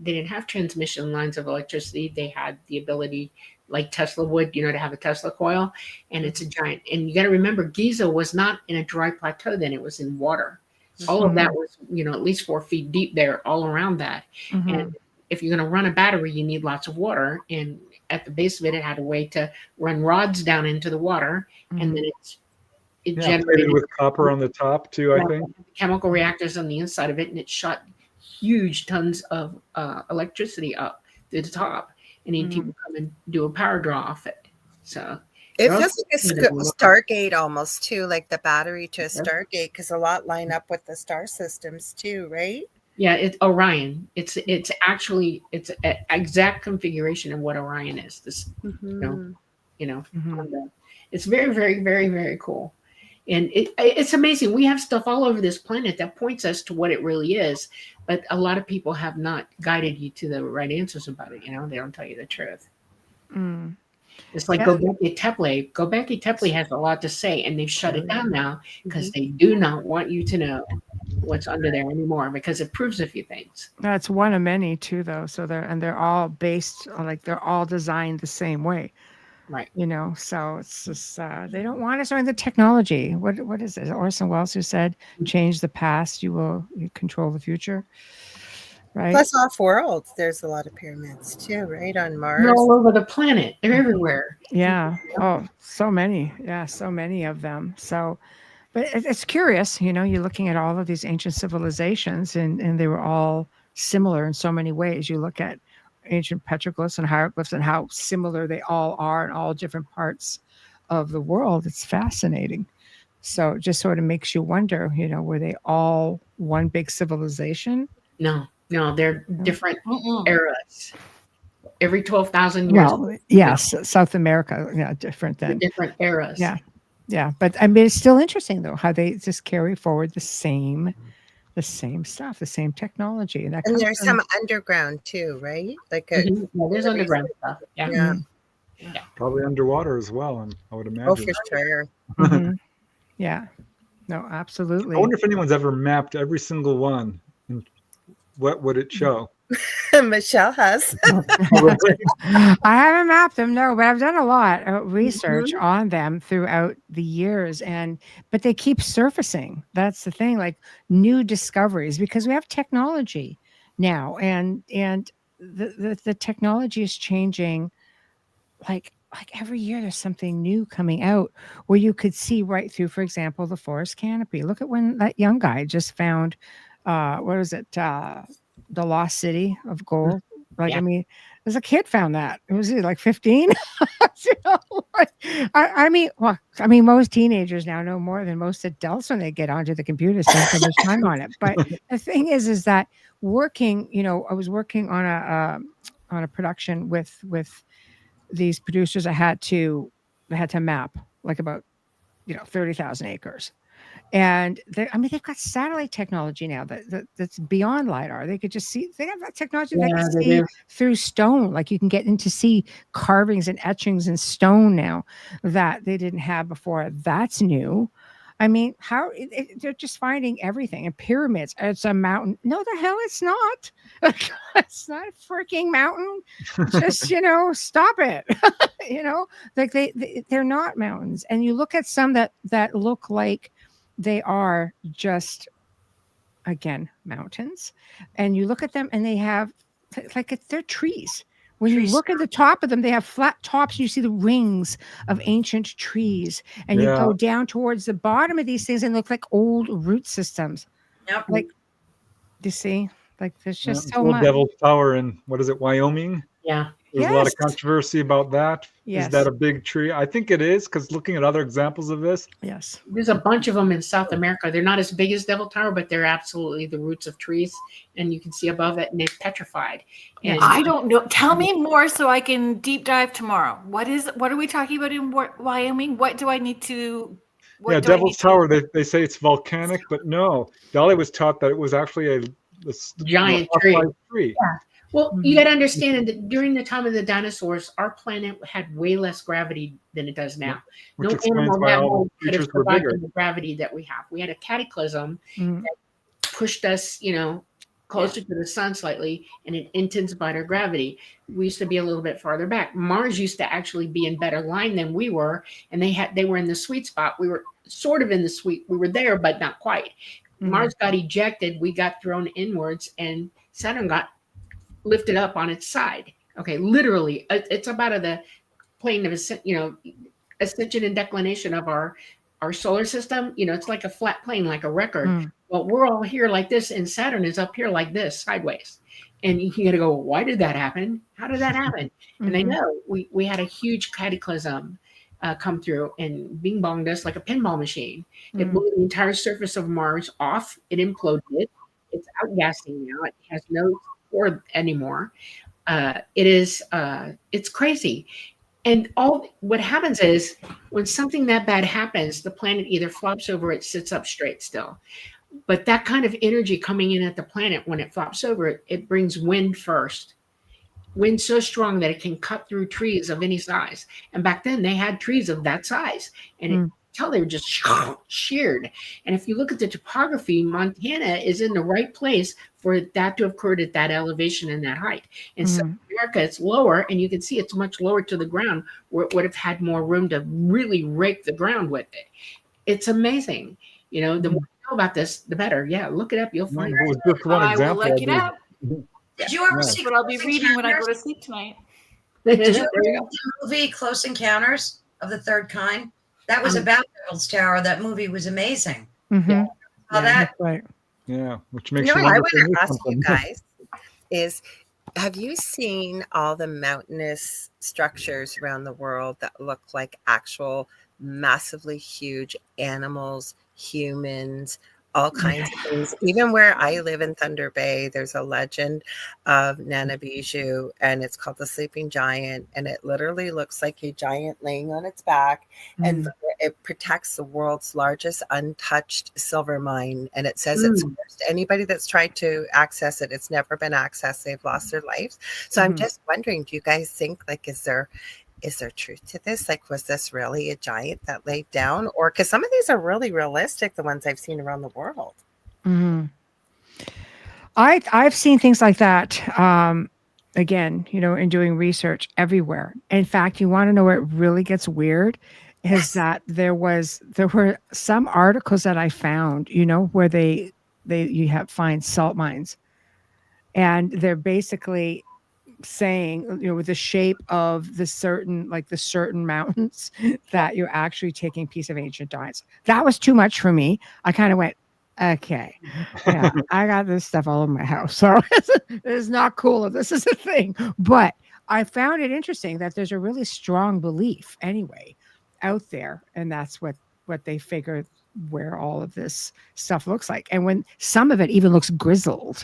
didn't have transmission lines of electricity. They had the ability, like Tesla would, to have a Tesla coil. And it's a giant. And you got to remember, Giza was not in a dry plateau then. It was in water. All of that was, at least 4 feet deep there, all around that. And if you're going to run a battery, you need lots of water. And at the base of it, it had a way to run rods down into the water. And then it generated with copper on the top too, I think. Chemical reactors on the inside of it, and it shot huge tons of electricity up to the top. And then people come and do a power draw off it. So it feels like a Stargate almost too, like the battery to a Stargate, because a lot line up with the star systems too, right? Yeah, it's Orion. It's actually it's an exact configuration of what Orion is. This, it's very, very, very, very cool. And it's amazing. We have stuff all over this planet that points us to what it really is. But a lot of people have not guided you to the right answers about it. They don't tell you the truth. It's like Göbekli Tepe. Göbekli Tepe has a lot to say, and they've shut it down now because they do not want you to know what's under there anymore, because it proves a few things. That's one of many too, though. So they're all based on, they're all designed the same way. Right. So it's just they don't want us knowing the technology. What is it? Orson Welles who said, "Change the past, you control the future." Right. Plus, off world, there's a lot of pyramids too, right? On Mars. They're all over the planet. They're everywhere. Yeah. Oh, so many. Yeah, so many of them. So, but it's curious. You're looking at all of these ancient civilizations, and they were all similar in so many ways. You look at ancient petroglyphs and hieroglyphs and how similar they all are in all different parts of the world. It's fascinating. So it just sort of makes you wonder, were they all one big civilization? No, they're different eras. Every 12,000 years. Well, yes, South America, different than different eras. Yeah. But I mean, it's still interesting though how they just carry forward the same stuff, the same technology. And there's some underground too, right? There's underground stuff. Yeah. Probably underwater as well, I would imagine. Oh, for sure. Yeah. No, absolutely. I wonder if anyone's ever mapped every single one. And what would it show? Michelle has. I haven't mapped them, no, but I've done a lot of research on them throughout the years, but they keep surfacing. That's the thing, like new discoveries, because we have technology now, and the technology is changing. Like every year, there's something new coming out where you could see right through, for example, the forest canopy. Look at when that young guy just found, what is it? The lost city of gold. I mean, there's a kid found that. Was he like 15? I mean, most teenagers now know more than most adults when they get onto the computer, spend so much time on it. But the thing is that working, I was working on a production with these producers. I had to map like about 30,000 acres. And they've got satellite technology now that's beyond LiDAR. They could just see, they have that technology that can see through stone. Like you can get into see carvings and etchings in stone now that they didn't have before. That's new. I mean, they're just finding everything. And pyramids, it's a mountain. No, the hell it's not. It's not a freaking mountain. Just, stop it. They're not mountains. And you look at some that look like they are just, again, mountains. And you look at them and they have, they're trees. When you look at the top of them, they have flat tops. And you see the rings of ancient trees. And you go down towards the bottom of these things and look like old root systems. Yep. Like, you see? Like, there's just so much. Devil's Tower in, Wyoming? Yeah. There's a lot of controversy about that. Yes. Is that a big tree? I think it is, because looking at other examples of this. Yes. There's a bunch of them in South America. They're not as big as Devil Tower, but they're absolutely the roots of trees. And you can see above it, and they're petrified. And I don't know. Tell me more so I can deep dive tomorrow. What are we talking about in Wyoming? What do I need to... Devil's Tower, they say it's volcanic, but no. Dolly was taught that it was actually a giant tree. Yeah. Well, you got to understand that during the time of the dinosaurs, our planet had way less gravity than it does now. Which No explains animal why that all old the could have creatures were survived bigger. in the gravity that we have. We had a cataclysm that pushed us, closer to the sun slightly, and it intensified our gravity. We used to be a little bit farther back. Mars used to actually be in better line than we were, and they were in the sweet spot. We were sort of in the sweet. We were there, but not quite. Mars got ejected. We got thrown inwards, and Saturn got lifted up on its side. Okay, literally, it's about the plane of ascension and declination of our solar system. It's like a flat plane, like a record. Well, we're all here like this, and Saturn is up here like this, sideways. And you got to go, why did that happen? How did that happen? And I know we had a huge cataclysm come through and bing bonged us like a pinball machine. It blew the entire surface of Mars off. It imploded. It's outgassing now. It has no core anymore. It's crazy. And what happens is when something that bad happens, the planet either flops over, it sits up straight still. But that kind of energy coming in at the planet, when it flops over, it brings wind first. Wind so strong that it can cut through trees of any size. And back then they had trees of that size. And until they were just sheared. And if you look at the topography, Montana is in the right place for that to have occurred at that elevation and that height. In South America, it's lower, and you can see it's much lower to the ground, where it would have had more room to really rake the ground with it. It's amazing. The more you know about this, the better. Yeah, look it up. You'll find it. It was just one example. I will look it up. Did you ever see What I'll be reading when I go to sleep tonight. Did you ever see the movie Close Encounters of the Third Kind? That was about Devil's Tower. That movie was amazing. That right. Yeah, which makes You know you what I wonder want to if ask you something. guys is, have you seen all the mountainous structures around the world that look like actual massively huge animals, humans, all kinds of things? Even where I live in Thunder Bay, there's a legend of Nana Bijou, and it's called the Sleeping Giant, and it literally looks like a giant laying on its back, and it protects the world's largest untouched silver mine. And it says it's cursed. Anybody that's tried to access it, it's never been accessed. They've lost their lives. So I'm just wondering, do you guys think, like, is there truth to this? Like, was this really a giant that laid down? Or because some of these are really realistic, the ones I've seen around the world. I've seen things like that. Again, in doing research everywhere. In fact, you want to know where it really gets weird is that there were some articles that I found, where you find salt mines, and they're basically saying, with the shape of the certain mountains that you're actually taking a piece of ancient times. That was too much for me. I kind of went, okay, yeah, I got this stuff all over my house, so it's not cool if this is a thing. But I found it interesting that there's a really strong belief anyway out there, and that's what they figure where all of this stuff looks like. And when some of it even looks grizzled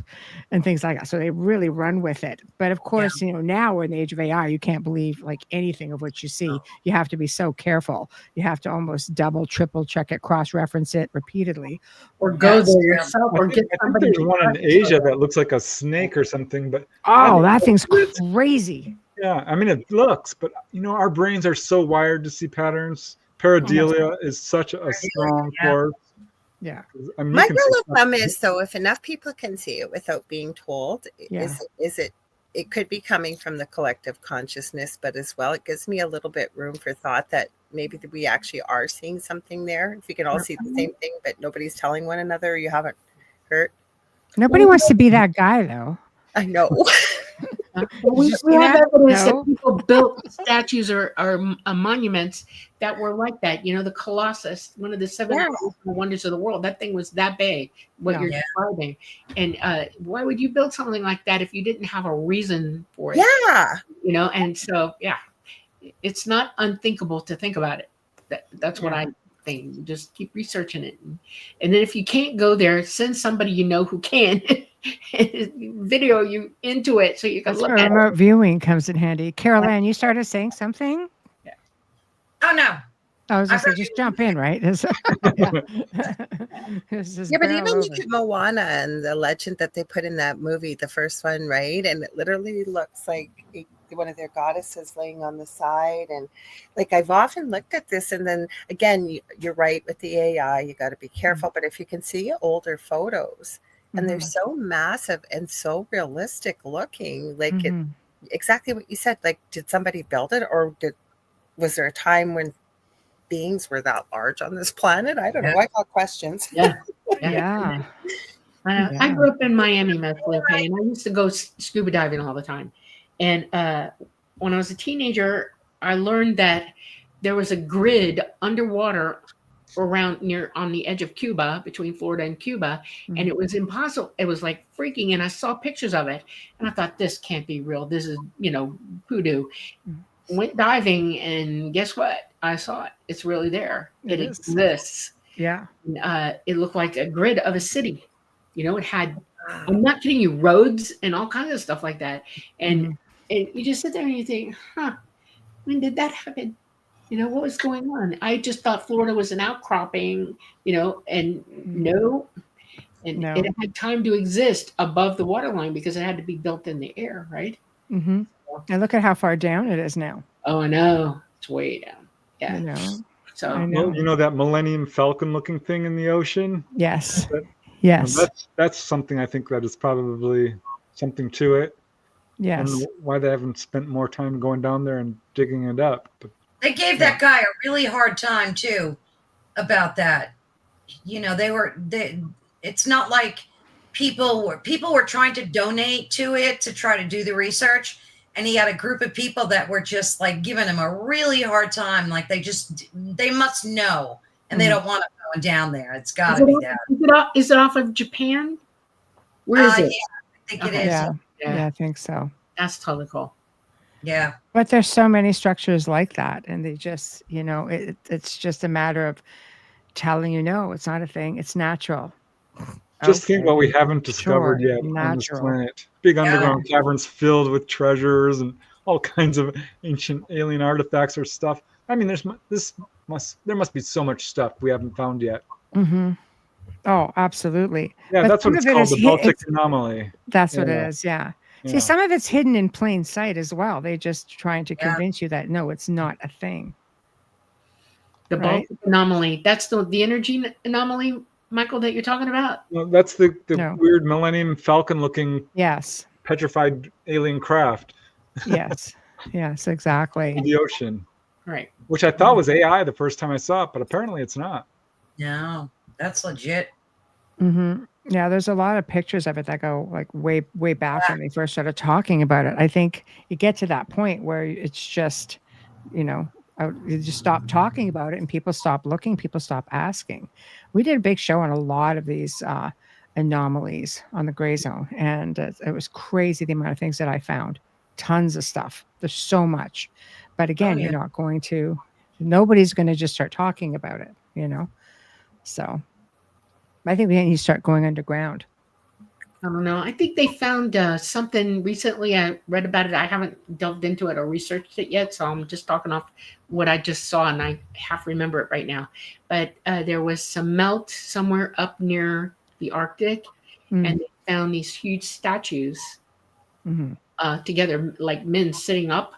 and things like that. So they really run with it. But of course, now in the age of AI, you can't believe like anything of what you see. You have to be so careful. You have to almost double, triple check it, cross-reference it repeatedly. Or go there yourself, or get somebody. There's one in Asia that looks like a snake or something, but that thing's crazy. Yeah, I mean, it looks, but our brains are so wired to see patterns. Pareidolia is such a strong force. Yeah. I mean, My rule of thumb is, though, if enough people can see it without being told, it could be coming from the collective consciousness, but as well, it gives me a little bit room for thought that maybe we actually are seeing something there. If we can all see the same thing, but nobody's telling one another, you haven't heard. Nobody wants to be that guy, though. I know. We have evidence that people built statues or monuments that were like that. The Colossus, one of the seven wonders of the world. That thing was that big. What you're describing, and why would you build something like that if you didn't have a reason for it? Yeah. And so it's not unthinkable to think about it. That's what I think. Just keep researching it, and then if you can't go there, send somebody who can. Video you into it so you can look at it. Remote viewing comes in handy. Carolann, you started saying something? Oh no. I was just say, just jump in, right? Yeah. But even look at Moana and the legend that they put in that movie, the first one, right? And it literally looks like one of their goddesses laying on the side. And like, I've often looked at this, and then again, you're right with the AI, you got to be careful. But if you can see older photos, and they're so massive and so realistic looking, like exactly what you said. Like, did somebody build it, or was there a time when beings were that large on this planet? I don't know. I got questions. Yeah. Yeah. I grew up in Miami mostly, okay, and I used to go scuba diving all the time. And when I was a teenager, I learned that there was a grid underwater around on the edge of Cuba, between Florida and Cuba, and it was impossible. It was like freaking, and I saw pictures of it, and I thought, this can't be real. This is, voodoo. Went diving, and guess what? I saw it. It's really there. It exists. Yeah. It looked like a grid of a city. It had, I'm not kidding you, roads and all kinds of stuff like that. And you just sit there and you think, when did that happen? What was going on? I just thought Florida was an outcropping, and no. And it had time to exist above the waterline because it had to be built in the air, right? And look at how far down it is now. Oh, I know. It's way down. Yeah. I know. So I know. That Millennium Falcon looking thing in the ocean? Yes. Yes. That's something I think that is probably something to it. Yes. And why they haven't spent more time going down there and digging it up. But, they gave that guy a really hard time too about that. It's not like people were trying to donate to it to try to do the research. And he had a group of people that were just like giving him a really hard time. Like they must know, and they don't want it going down there. It's got to be there. Is it off of Japan? Where is it? Yeah, I think it is. Yeah, I think so. That's totally cool. Yeah. But there's so many structures like that, and they just, it's just a matter of telling it's not a thing. It's natural. Just think what we haven't discovered yet on this planet. Big underground caverns filled with treasures and all kinds of ancient alien artifacts or stuff. I mean, there must be so much stuff we haven't found yet. Oh, absolutely. Yeah, but that's what it's called, the Baltic anomaly. That's what it is, yeah. See, some of it's hidden in plain sight as well. They're just trying to convince you that, no, it's not a thing. The Baltic anomaly, that's the energy anomaly, Michael, that you're talking about? Well, that's the weird Millennium Falcon looking petrified alien craft. Yes, exactly. In the ocean. Right. Which I thought was AI the first time I saw it, but apparently it's not. No, that's legit. Yeah, there's a lot of pictures of it that go like way back when they first started talking about it. I think you get to that point where it's just, you just stop talking about it, and people stop looking, people stop asking. We did a big show on a lot of these anomalies on the gray zone, and it was crazy the amount of things that I found. Tons of stuff. There's so much. But again, nobody's going to just start talking about it, So I think we need to start going underground. I don't know. I think they found something recently. I read about it. I haven't delved into it or researched it yet, so I'm just talking off what I just saw, and I half remember it right now. But there was some melt somewhere up near the Arctic, and they found these huge statues together, like men sitting up,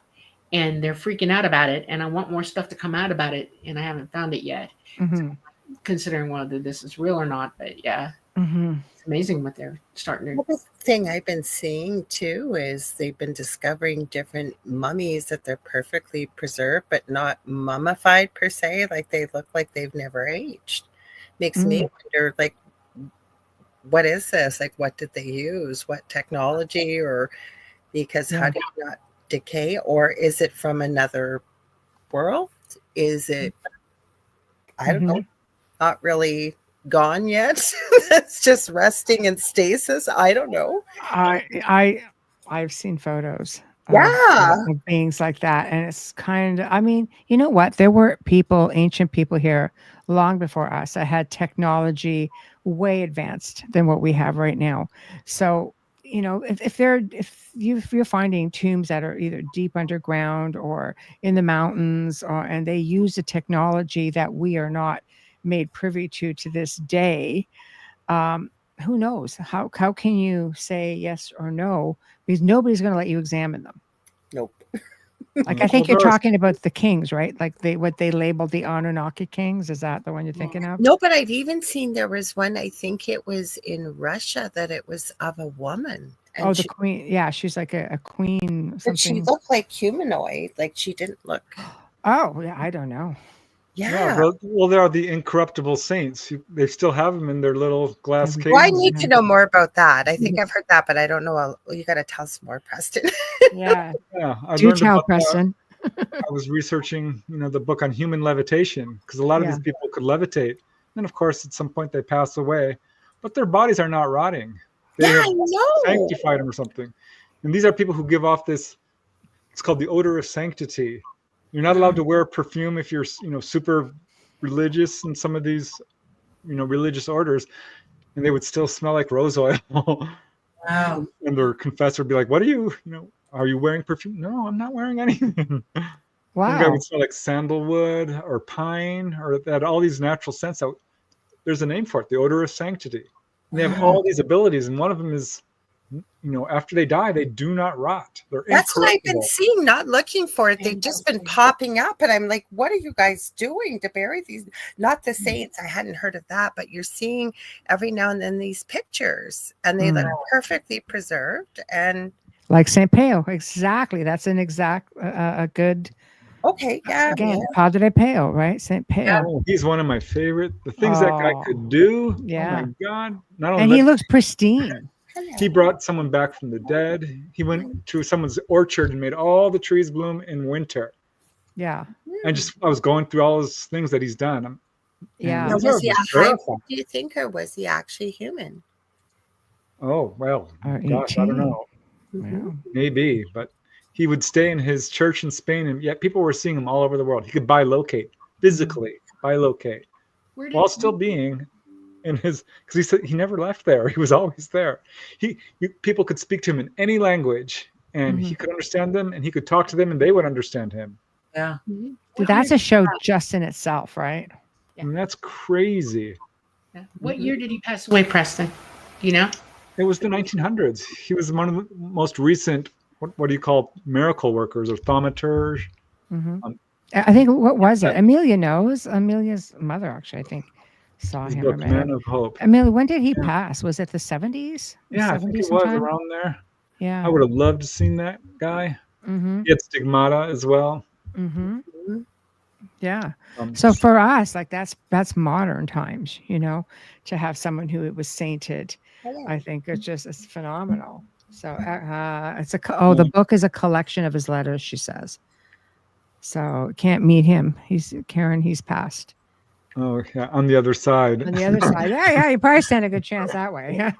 and they're freaking out about it. And I want more stuff to come out about it, and I haven't found it yet. So, considering whether this is real or not, but it's amazing what they're starting to. The thing I've been seeing too is they've been discovering different mummies that they're perfectly preserved but not mummified per se, like they look like they've never aged. Makes me wonder, like, what is this? Like, what did they use? What technology? Or because how do you not decay? Or is it from another world? Is it, I don't know, not really gone yet? It's just resting in stasis. I don't know. I've seen photos of beings like that, and it's kind of, I mean, you know what, there were ancient people here long before us that had technology way advanced than what we have right now. So you know, if you're finding tombs that are either deep underground or in the mountains, and they use a technology that we are not made privy to this day, who knows? How can you say yes or no? Because nobody's going to let you examine them. Nope. Like, I think you're talking about the kings, right? Like what they labeled the Anunnaki kings. Is that the one you're thinking of? No, but I've even seen there was one, I think it was in Russia, that it was of a woman. And the queen. Yeah, she's like a queen. But she looked like humanoid. Like, she didn't look. Oh, yeah, I don't know. Yeah. Well, there are the incorruptible saints. They still have them in their little glass cases. Well, I need to know more about that. I think I've heard that, but I don't know. You got to tell us more, Preston. Yeah. I Do learned tell, about Preston. I was researching, the book on human levitation, because a lot of these people could levitate. And of course, at some point they pass away, but their bodies are not rotting. They have sanctified them or something. And these are people who give off this, it's called the odor of sanctity. You're not allowed to wear perfume if you're, super religious in some of these, religious orders, and they would still smell like rose oil. Wow. And their confessor would be like, "What are you, are you wearing perfume?" "No, I'm not wearing anything." Wow. One guy would smell like sandalwood or pine, or that all these natural scents. There's a name for it, the odor of sanctity. And they have all these abilities, and one of them is, after they die, they do not rot. That's what I've been seeing, not looking for it. They've just been popping up, and I'm like, what are you guys doing to bury these? Not the saints. I hadn't heard of that, but you're seeing every now and then these pictures, and they look perfectly preserved. And like St. Pio, exactly. That's an exact, a good. Okay, yeah. Again, Padre Pio, right? St. Pio. Yeah. Oh, he's one of my favorite. The things that guy could do. Yeah. Oh my God. Not only and he looks pristine. He brought someone back from the dead. He went to someone's orchard and made all the trees bloom in winter. Yeah. I was going through all those things that he's done. Yeah. Now, was he a hybrid, do you think, or was he actually human? Oh, well, gosh, 18. I don't know. Yeah. Maybe, but he would stay in his church in Spain, and yet people were seeing him all over the world. He could bilocate, physically bilocate, while still being in his, because he said he never left there. He was always there. People could speak to him in any language, and he could understand them, and he could talk to them, and they would understand him. Yeah. That's a show just in itself, right? And that's crazy. Yeah. What year did he pass away, Preston? Do you know? It was the 1900s. He was one of the most recent, what do you call miracle workers or thaumateurs? I think, what was it? Amelia knows. Amelia's mother, actually, I think, saw him. Book, Man of Hope. Amelia, when did he pass? Was it the 70s? Yeah, I think it was around there. Yeah. I would have loved to seen that guy. He had stigmata as well. Yeah. So for us, like that's modern times, to have someone who was sainted. I think it's phenomenal. So the book is a collection of his letters, she says. So can't meet him. He's passed. Oh yeah, on the other side. On the other side, yeah, you probably stand a good chance that way. Yeah,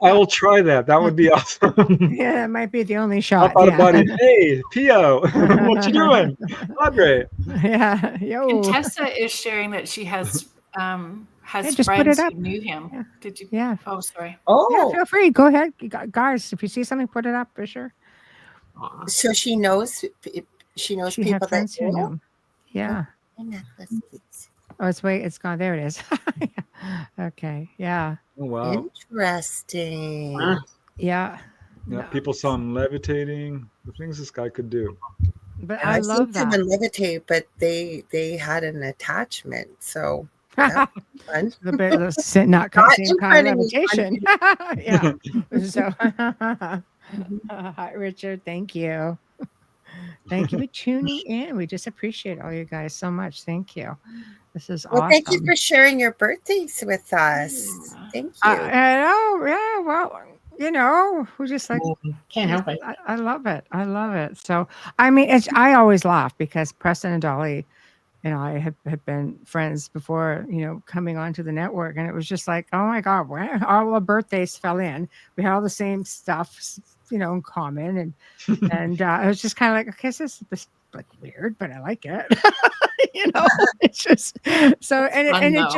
I will try that. That would be awesome. Yeah, that might be the only shot. How about a buddy? Hey, Pio, what you doing? Padre. Yeah, yo. And Tessa is sharing that she has just put friends it up. who knew him. Yeah. Did you? Yeah. Oh, sorry. Oh, yeah, feel free. Go ahead, guys. If you see something, put it up for sure. So she knows. She knows She people had friends that who knew him. Yeah. necklace, please. Oh, it's gone. There it is. Okay. Yeah. Oh wow. Interesting. Yeah. Yeah, people saw him levitating. The things this guy could do. But I I love seen that. someone levitate, but they had an attachment. So that was fun. The bit of same Not in kind of front of me, levitation. Yeah. So, hi, Richard. Thank you. Thank you for tuning in. We just appreciate all you guys so much. Thank you. This is Well, awesome. thank you for sharing your birthdays with us. Thank you. I know. Yeah. Well, we just like Can't help it. I love it. I love it. So, I mean, I always laugh because Preston and Dolly and I had been friends before, coming onto the network. And it was just like, oh my God, all our birthdays fell in. We had all the same stuff, in common. And it was just kind of like, okay, this is like weird, but I like it. It's just so, and it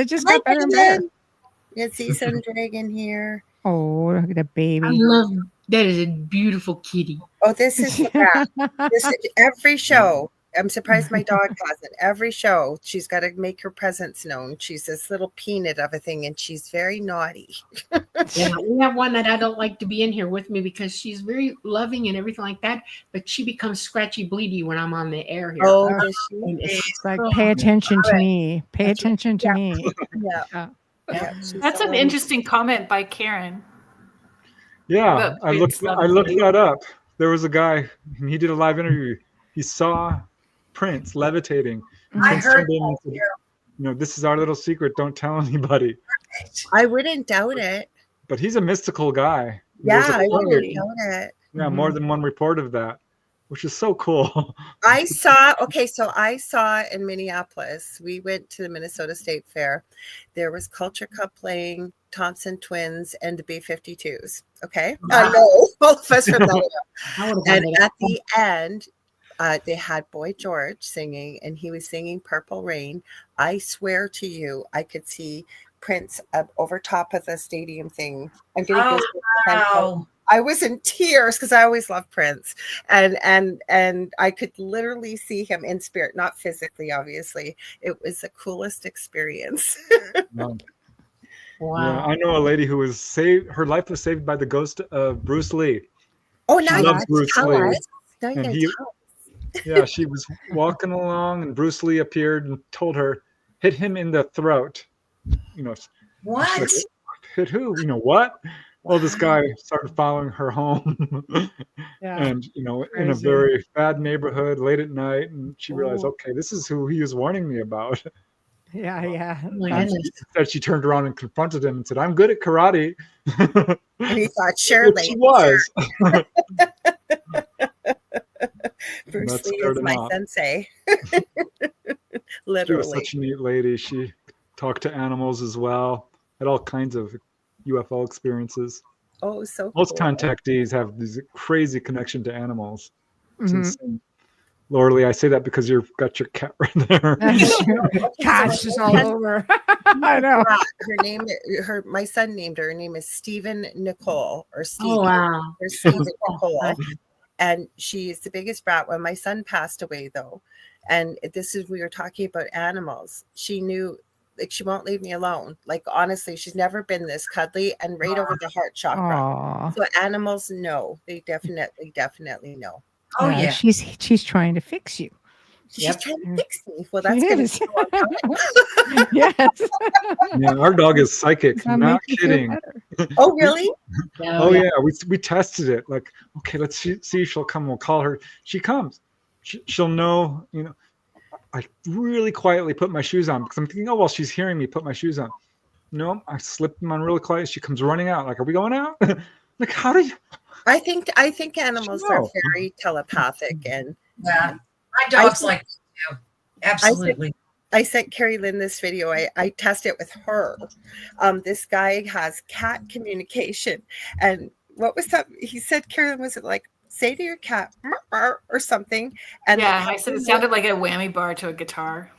just got better and better. You can see some dragon here. Oh, look at the baby. I love that. Is a beautiful kitty. Oh, this is the best. This is every show. I'm surprised my dog hasn't. Every show, she's got to make her presence known. She's this little peanut of a thing, and she's very naughty. Yeah, we have one that I don't like to be in here with me because she's very loving and everything like that, but she becomes scratchy bleedy when I'm on the air here. Oh, And It's like, pay attention to me. Pay attention to me. yeah. That's an interesting comment by Karen. Yeah, But I looked that up. There was a guy, and he did a live interview. He saw Prince levitating. I Prince heard turned in and said, this is our little secret. Don't tell anybody. I wouldn't doubt it. But he's a mystical guy. Yeah, There's a I quote. wouldn't doubt it. Yeah, more than one report of that, which is so cool. I saw in Minneapolis, we went to the Minnesota State Fair. There was Culture Cup playing, Thompson Twins, and the B-52s. Okay. Wow. I know, all of us from that. And and at the end, they had Boy George singing, and he was singing Purple Rain. I swear to you, I could see Prince over top of the stadium thing. I'm getting Oh, wow. I was in tears because I always loved Prince, and I could literally see him in spirit, not physically, obviously. It was the coolest experience. Wow. Wow. Yeah, I know a lady who was saved. Her life was saved by the ghost of Bruce Lee. Oh, She now you loves can Bruce tell Lee. us. Now you And can he- tell us. Yeah, she was walking along, and Bruce Lee appeared and told her, "Hit him in the throat." What? She's like, hit who? What? Well, this guy started following her home, and in a Crazy. very bad neighborhood late at night, and she realized, okay, this is who he was warning me about. Yeah. my That's- goodness. Instead, she turned around and confronted him and said, "I'm good at karate." And he thought, surely. Which she was. Bruce That Lee scared is him my off. sensei. She was Literally. such a neat lady. She talked to animals as well. Had all kinds of UFO experiences. Oh, so Most cool. contactees have this crazy connection to animals. It's Mhm. insane. Lorilei, I say that because you've got your cat right there. Cat's just all over. I know. Her name, my son named her. Her name is Stephen Nicole or Steve. Oh, wow. Or Stephen Nicole. And she's the biggest brat. When my son passed away, though, and we were talking about animals. She knew, like, she won't leave me alone. Like, honestly, she's never been this cuddly and right over the heart chakra. Aw. So animals know. They definitely know. Oh, yeah. She's trying to fix you. She's trying to fix me. Well, She that's going is. to go on. Yes. Yeah, our dog is psychic. That'll Not make you feel kidding. better. Oh, really? Oh yeah, we tested it. Like, okay, let's see if she'll come. We'll call her. She comes. She'll know. I really quietly put my shoes on because I'm thinking, oh well, she's hearing me put my shoes on. No, I slip them on really quiet. She comes running out. Like, are we going out? Like, how do you? I think animals are No. very telepathic, and Yeah. My dog's like that too. Absolutely. I sent Kerrilynn this video. I test it with her. This guy has cat communication, and what was that? He said, Kerrilynn, was it like, say to your cat or something? And Yeah, I said it sounded like a whammy bar to a guitar.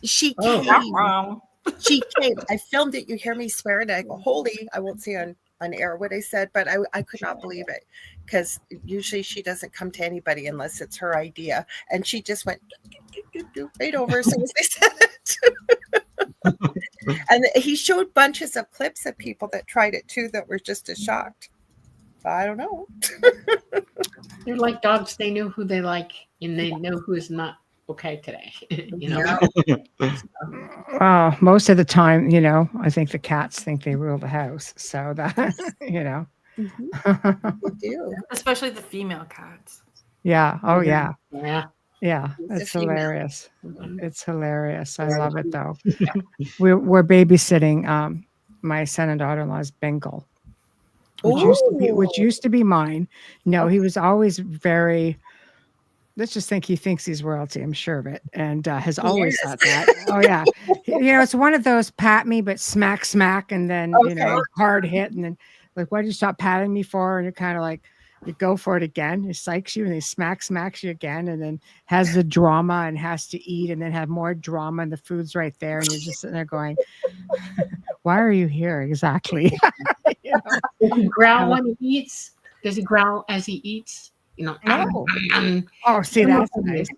she Oh, came. Wrong. She came. I filmed it. You hear me swear, and I go, holy, I won't say on air what I said, but I could not believe it, because usually she doesn't come to anybody unless it's her idea. And she just went right over as soon as they said it. And he showed bunches of clips of people that tried it too that were just as shocked. I don't know. They're like dogs. They know who they like, and they know who is not okay today. Yeah. Most of the time, I think the cats think they rule the house. So that, They do. Especially the female cats. Yeah. Oh, yeah. Yeah. Yeah. It's It's a female. hilarious. It's hilarious. I love it, though. We're babysitting my son and daughter-in-law's Bengal, which used to be mine. No, he was always very... Let's just think he thinks he's royalty. I'm sure of it, and has always thought that. Oh yeah, it's one of those pat me, but smack, and then hard hit, and then like, why did you stop patting me for? And you're kind of like, you go for it again. He psychs you, and he smacks you again, and then has the drama and has to eat, and then have more drama, and the food's right there, and you're just sitting there going, why are you here exactly? Does he growl when he eats? Does he growl as he eats? You know. No. Oh, see, that's nice.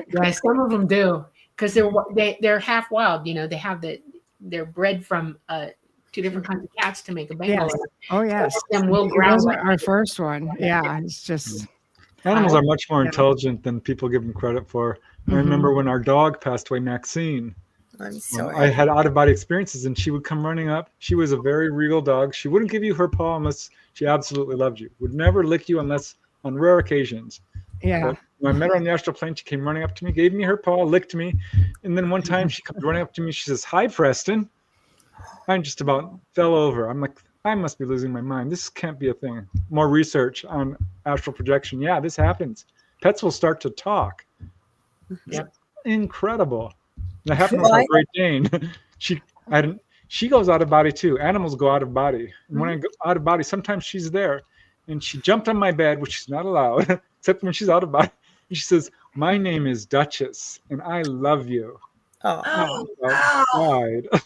Yeah, some of them do because they're half wild. You know, they have they're bred from 2 different kinds of cats to make a Bengal. Yes. Oh, yes. Some will growl. That was our first one. Yeah, it's just. Animals are much more intelligent than people give them credit for. I remember when our dog passed away, Maxine. I'm sorry. I had out-of-body experiences, and she would come running up. She was a very regal dog. She wouldn't give you her paw unless she absolutely loved you. Would never lick you unless on rare occasions. Yeah. But when I met her on the astral plane, she came running up to me, gave me her paw, licked me, and then one time she comes running up to me. She says, "Hi, Preston." I just about fell over. I'm like, I must be losing my mind. This can't be a thing. More research on astral projection. Yeah, this happens. Pets will start to talk. Yep. Incredible. That happened with my Great Dane. She goes out of body too. Animals go out of body. And when I go out of body, sometimes she's there. And she jumped on my bed, which is not allowed, except when she's out of body. And she says, "My name is Duchess, and I love you." Oh.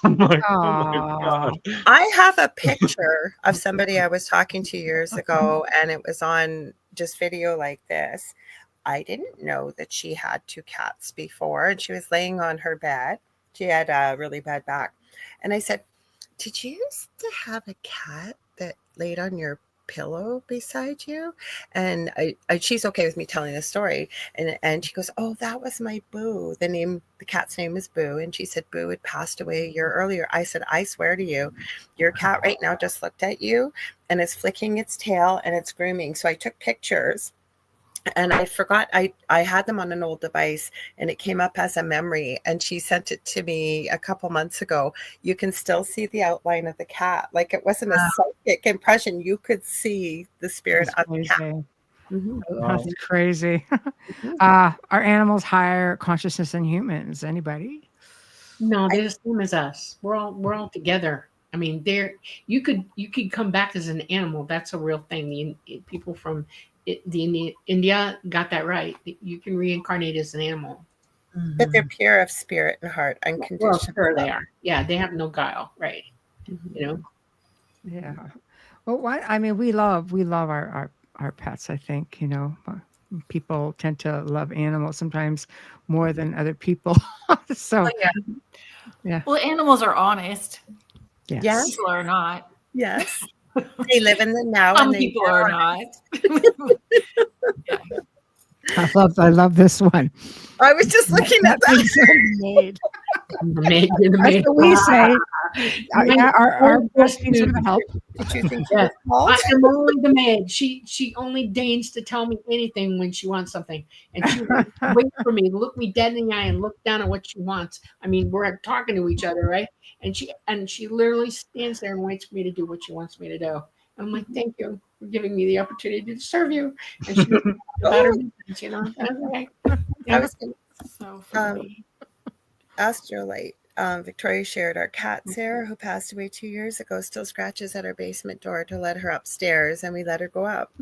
I'm like, oh my God. I have a picture of somebody I was talking to years ago, and it was on just video like this. I didn't know that she had 2 cats before, and she was laying on her bed. She had a really bad back. And I said, "Did you used to have a cat that laid on your pillow beside you?" And she's okay with me telling this story. And she goes, "Oh, that was my Boo." The cat's name is Boo. And she said Boo had passed away a year earlier. I said, "I swear to you, your cat right now just looked at you and is flicking its tail and it's grooming." So I took pictures. And I forgot, I had them on an old device, and it came up as a memory, and she sent it to me a couple months ago. You can still see the outline of the cat. Like, it wasn't a psychic impression. You could see the spirit of the cat. That's crazy. Are animals higher consciousness than humans? Anybody? No, they're the same as us. We're all together. I mean, you could come back as an animal. That's a real thing. People from India got that right. You can reincarnate as an animal. But they're pure of spirit and heart, unconditional. Well, sure they are. Yeah, they have no guile, right? You know. Yeah. Well, I mean, we love our pets. I think, you know, people tend to love animals sometimes more than other people. So yeah. Well, animals are honest. Yes. People are not. Yes. They live in the now. Some people are not. Yeah. I love this one. I was just looking at that. That's what we say. Our best things for the help. Did you think I am only the maid. She only deigns to tell me anything when she wants something, and she wait for me, look me dead in the eye, and look down at what she wants. I mean, we're talking to each other, right? And she literally stands there and waits for me to do what she wants me to do. I'm like, "Thank you for giving me the opportunity to serve you." And she about her business, you know. Okay. I was going So funny. Astrolite. Victoria shared our cat Sarah, who passed away 2 years ago, still scratches at our basement door to let her upstairs, and we let her go up.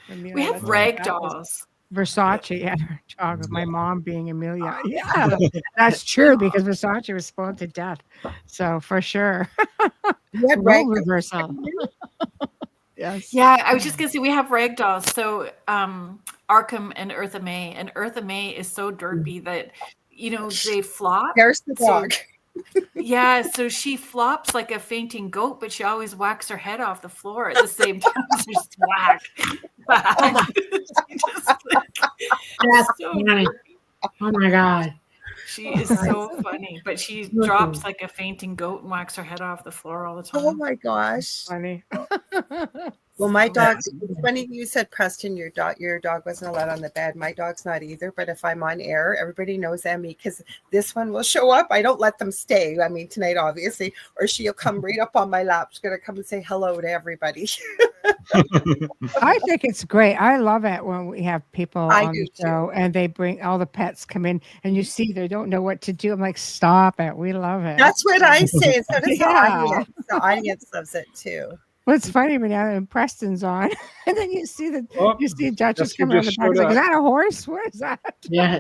We have rag dolls. Versace had her dog with my mom being Amelia. Yeah, that's true because Versace was spoiled to death. So for sure. You had Role reversal. Yes. Yeah, I was just gonna say we have rag dolls. So Arkham and Eartha May. And Eartha May is so derpy that, you know, they flop. There's the dog. Yeah, so she flops like a fainting goat, but she always whacks her head off the floor at the same time. So just whack. That's so funny. Oh my God. She is so funny, but she drops like a fainting goat and whacks her head off the floor all the time. Oh my gosh. Funny. Well, my dog, it's funny you said, Preston, your dog wasn't allowed on the bed. My dog's not either, but if I'm on air, everybody knows Emmy because this one will show up. I don't let them stay. I mean, tonight, obviously, or she'll come right up on my lap. She's going to come and say hello to everybody. I think it's great. I love it when we have people on the show and they bring all the pets come in and you see they don't know what to do. I'm like, stop it. We love it. That's what I say. And so does the audience. The audience loves it too. Well, it's funny when Preston's on, and then you see Duchess coming on the back. Like, is that a horse? What is that? Yeah.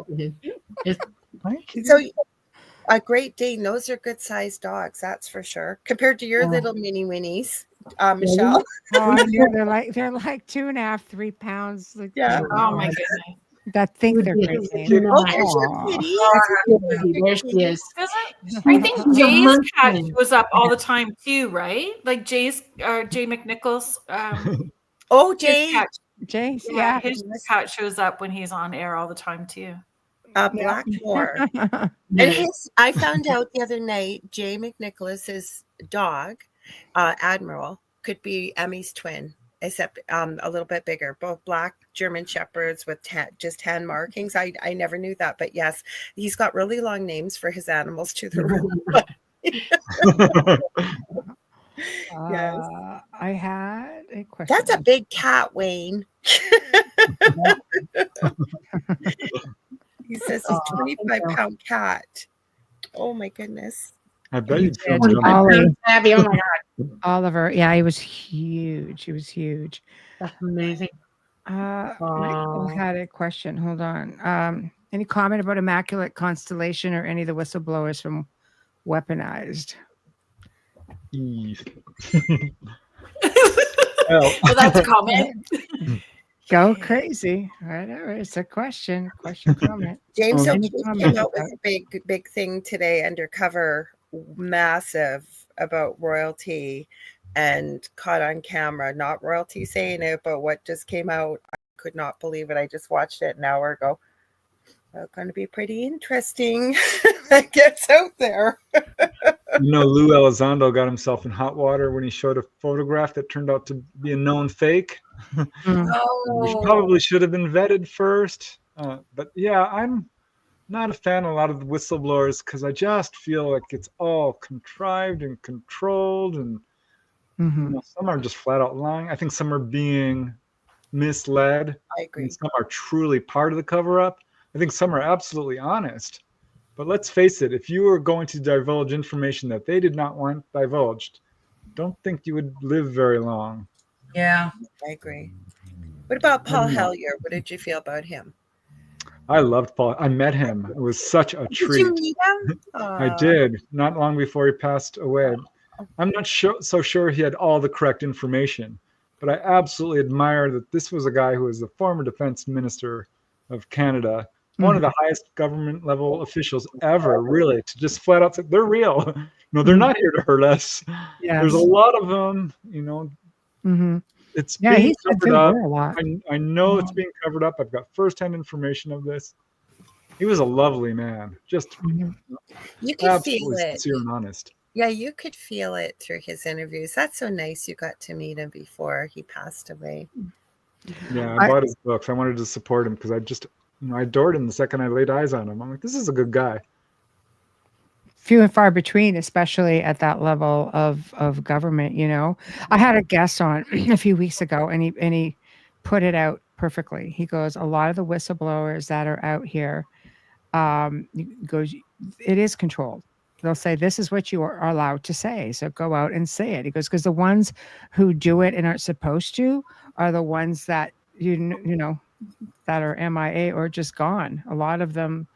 So a Great Dane, those are good sized dogs, that's for sure. Compared to your little mini winnies, Michelle. Oh, yeah, they're like 2.5, 3 pounds. Like, Yeah. Oh my goodness. that think Would they're be Great a Danes. kitty. Oh, there's your kitty. There she is. I think She's a Jay's cat munchkin. shows up all the time too, right? Like Jay McNichols. Oh, His Jay, cat, Jace, yeah, yeah. his cat shows up when he's on air all the time too. Blackmore. And I found out the other night, Jay McNicholas's dog, Admiral, could be Emmy's twin, except a little bit bigger. Both black German shepherds with just hand markings. I never knew that, but yes, he's got really long names for his animals too. Yes. I had a question. That's a big cat, Wayne. He says he's 25-pound cat. Oh my goodness. I bet you'd feel did. jumpy. Abby, oh my God. Oliver. Yeah, he was huge. He was huge. That's amazing. Michael had a question. Hold on. Any comment about Immaculate Constellation or any of the whistleblowers from Weaponized? Well, that's a comment. Go crazy. Whatever. It's a question. Question, comment. James Any O'Keefe comment came out about with a big thing today, undercover, massive, about royalty, and caught on camera. Not royalty saying it, but what just came out. I could not believe it. I just watched it an hour ago. It's going to be pretty interesting. That gets out there. Lou Elizondo got himself in hot water when he showed a photograph that turned out to be a known fake. Which probably should have been vetted first. But yeah, I'm not a fan of a lot of the whistleblowers because I just feel like it's all contrived and controlled, and some are just flat out lying. I think some are being misled. I agree. And some are truly part of the cover-up. I think some are absolutely honest. But let's face it, if you were going to divulge information that they did not want divulged, don't think you would live very long. Yeah. I agree. What about Paul Hellyer? What did you feel about him? I loved Paul. I met him. It was such a treat. Did you meet him? I did, not long before he passed away. I'm not so sure he had all the correct information, but I absolutely admire that this was a guy who was the former defense minister of Canada, one of the highest government level officials ever, really, to just flat out say they're real. They're not here to hurt us. Yes. There's a lot of them, It's being covered up. I know it's being covered up. I've got firsthand information of this. He was a lovely man, just you could feel absolutely it. sincere and honest. Yeah, you could feel it through his interviews. That's so nice. You got to meet him before he passed away. Yeah, I bought his books. I wanted to support him because I adored him the second I laid eyes on him. I'm like, this is a good guy. Few and far between, especially at that level of government. I had a guest on a few weeks ago, and he put it out perfectly. He goes, a lot of the whistleblowers that are out here, goes, it is controlled. They'll say, this is what you are allowed to say, so go out and say it. He goes, because the ones who do it and aren't supposed to are the ones that that are MIA or just gone. A lot of them,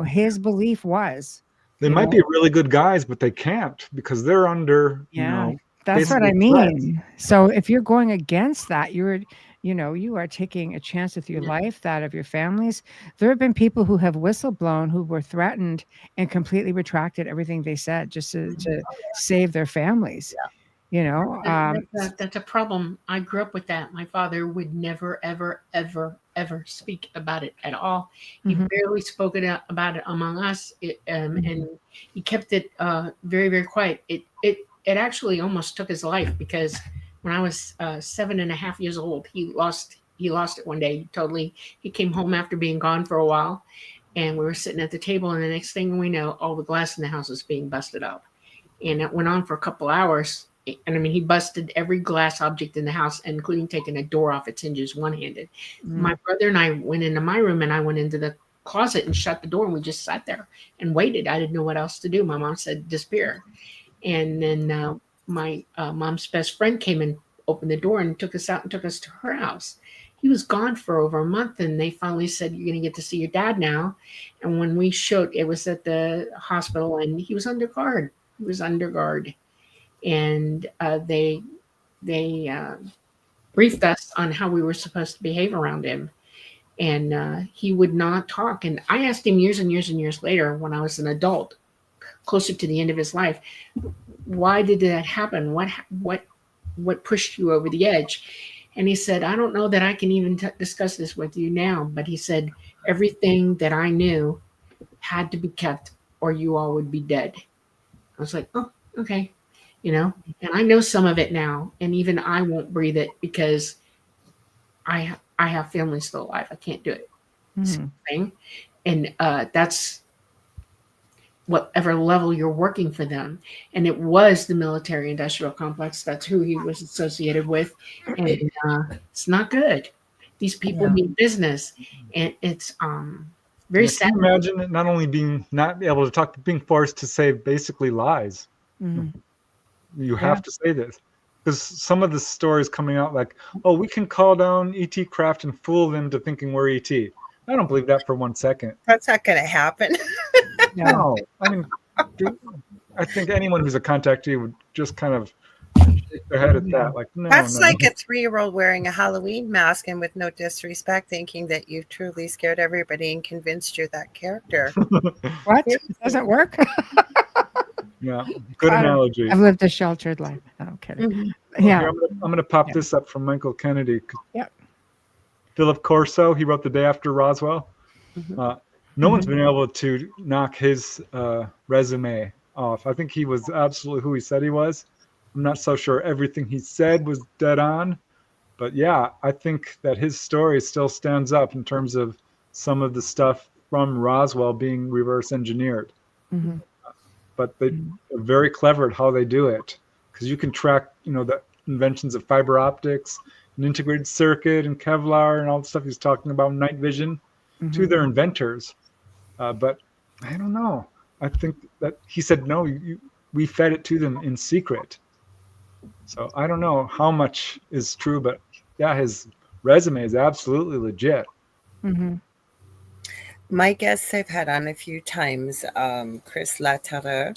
his belief was they might be really good guys, but they can't because they're under, that's what I mean. So if you're going against that, you are taking a chance with your life, that of your families. There have been people who have whistleblown who were threatened and completely retracted everything they said just to save their families. That's a problem. I grew up with that. My father would never, ever, ever, ever speak about it at all. He barely spoke about it among us, and he kept it very, very quiet. It actually almost took his life because when I was 7.5 years old, he lost it one day. Totally. He came home after being gone for a while, and we were sitting at the table, and the next thing we know, all the glass in the house was being busted up, and it went on for a couple hours. And I mean, he busted every glass object in the house, including taking a door off its hinges one-handed. My brother and I went into my room, and I went into the closet and shut the door, and we just sat there and waited. I didn't know what else to do. My mom said, disappear. And then my mom's best friend came and opened the door and took us out and took us to her house. he was gone for over a month, and they finally said, you're going to get to see your dad now. And when we showed, it was at the hospital, and he was under guard. He was under guard. And they briefed us on how we were supposed to behave around him. And he would not talk. And I asked him years and years and years later, when I was an adult, closer to the end of his life, why did that happen? What pushed you over the edge? And he said, I don't know that I can even discuss this with you now, but he said, everything that I knew had to be kept or you all would be dead. I was like, oh, okay. And I know some of it now, and even I won't breathe it because I have family still alive. I can't do it. Same thing. And that's whatever level you're working for them. And it was the military industrial complex. That's who he was associated with. And it's not good. These people mean business. And it's very sad. Can you imagine it not only being not able to talk, but being forced to say basically lies? You have to say this. Because some of the stories coming out like, oh, we can call down ET craft and fool them to thinking we're ET. I don't believe that for 1 second. That's not going to happen. No. I mean, I think anyone who's a contactee would just kind of shake their head at that. Like, no. That's like a 3-year-old wearing a Halloween mask and with no disrespect, thinking that you've truly scared everybody and convinced you're that character. What? Doesn't work? Yeah, good analogy. I've lived a sheltered life. No, I'm kidding. Yeah. I'm going to pop this up from Michael Kennedy. Yeah. Philip Corso, he wrote The Day After Roswell. No one's been able to knock his resume off. I think he was absolutely who he said he was. I'm not so sure everything he said was dead on. But yeah, I think that his story still stands up in terms of some of the stuff from Roswell being reverse engineered. But they're very clever at how they do it, because you can track, the inventions of fiber optics, an integrated circuit, and Kevlar, and all the stuff he's talking about, night vision, to their inventors. But I don't know. I think that he said no. We fed it to them in secret. So I don't know how much is true, but yeah, his resume is absolutely legit. My guests I've had on a few times, Chris Latoureux,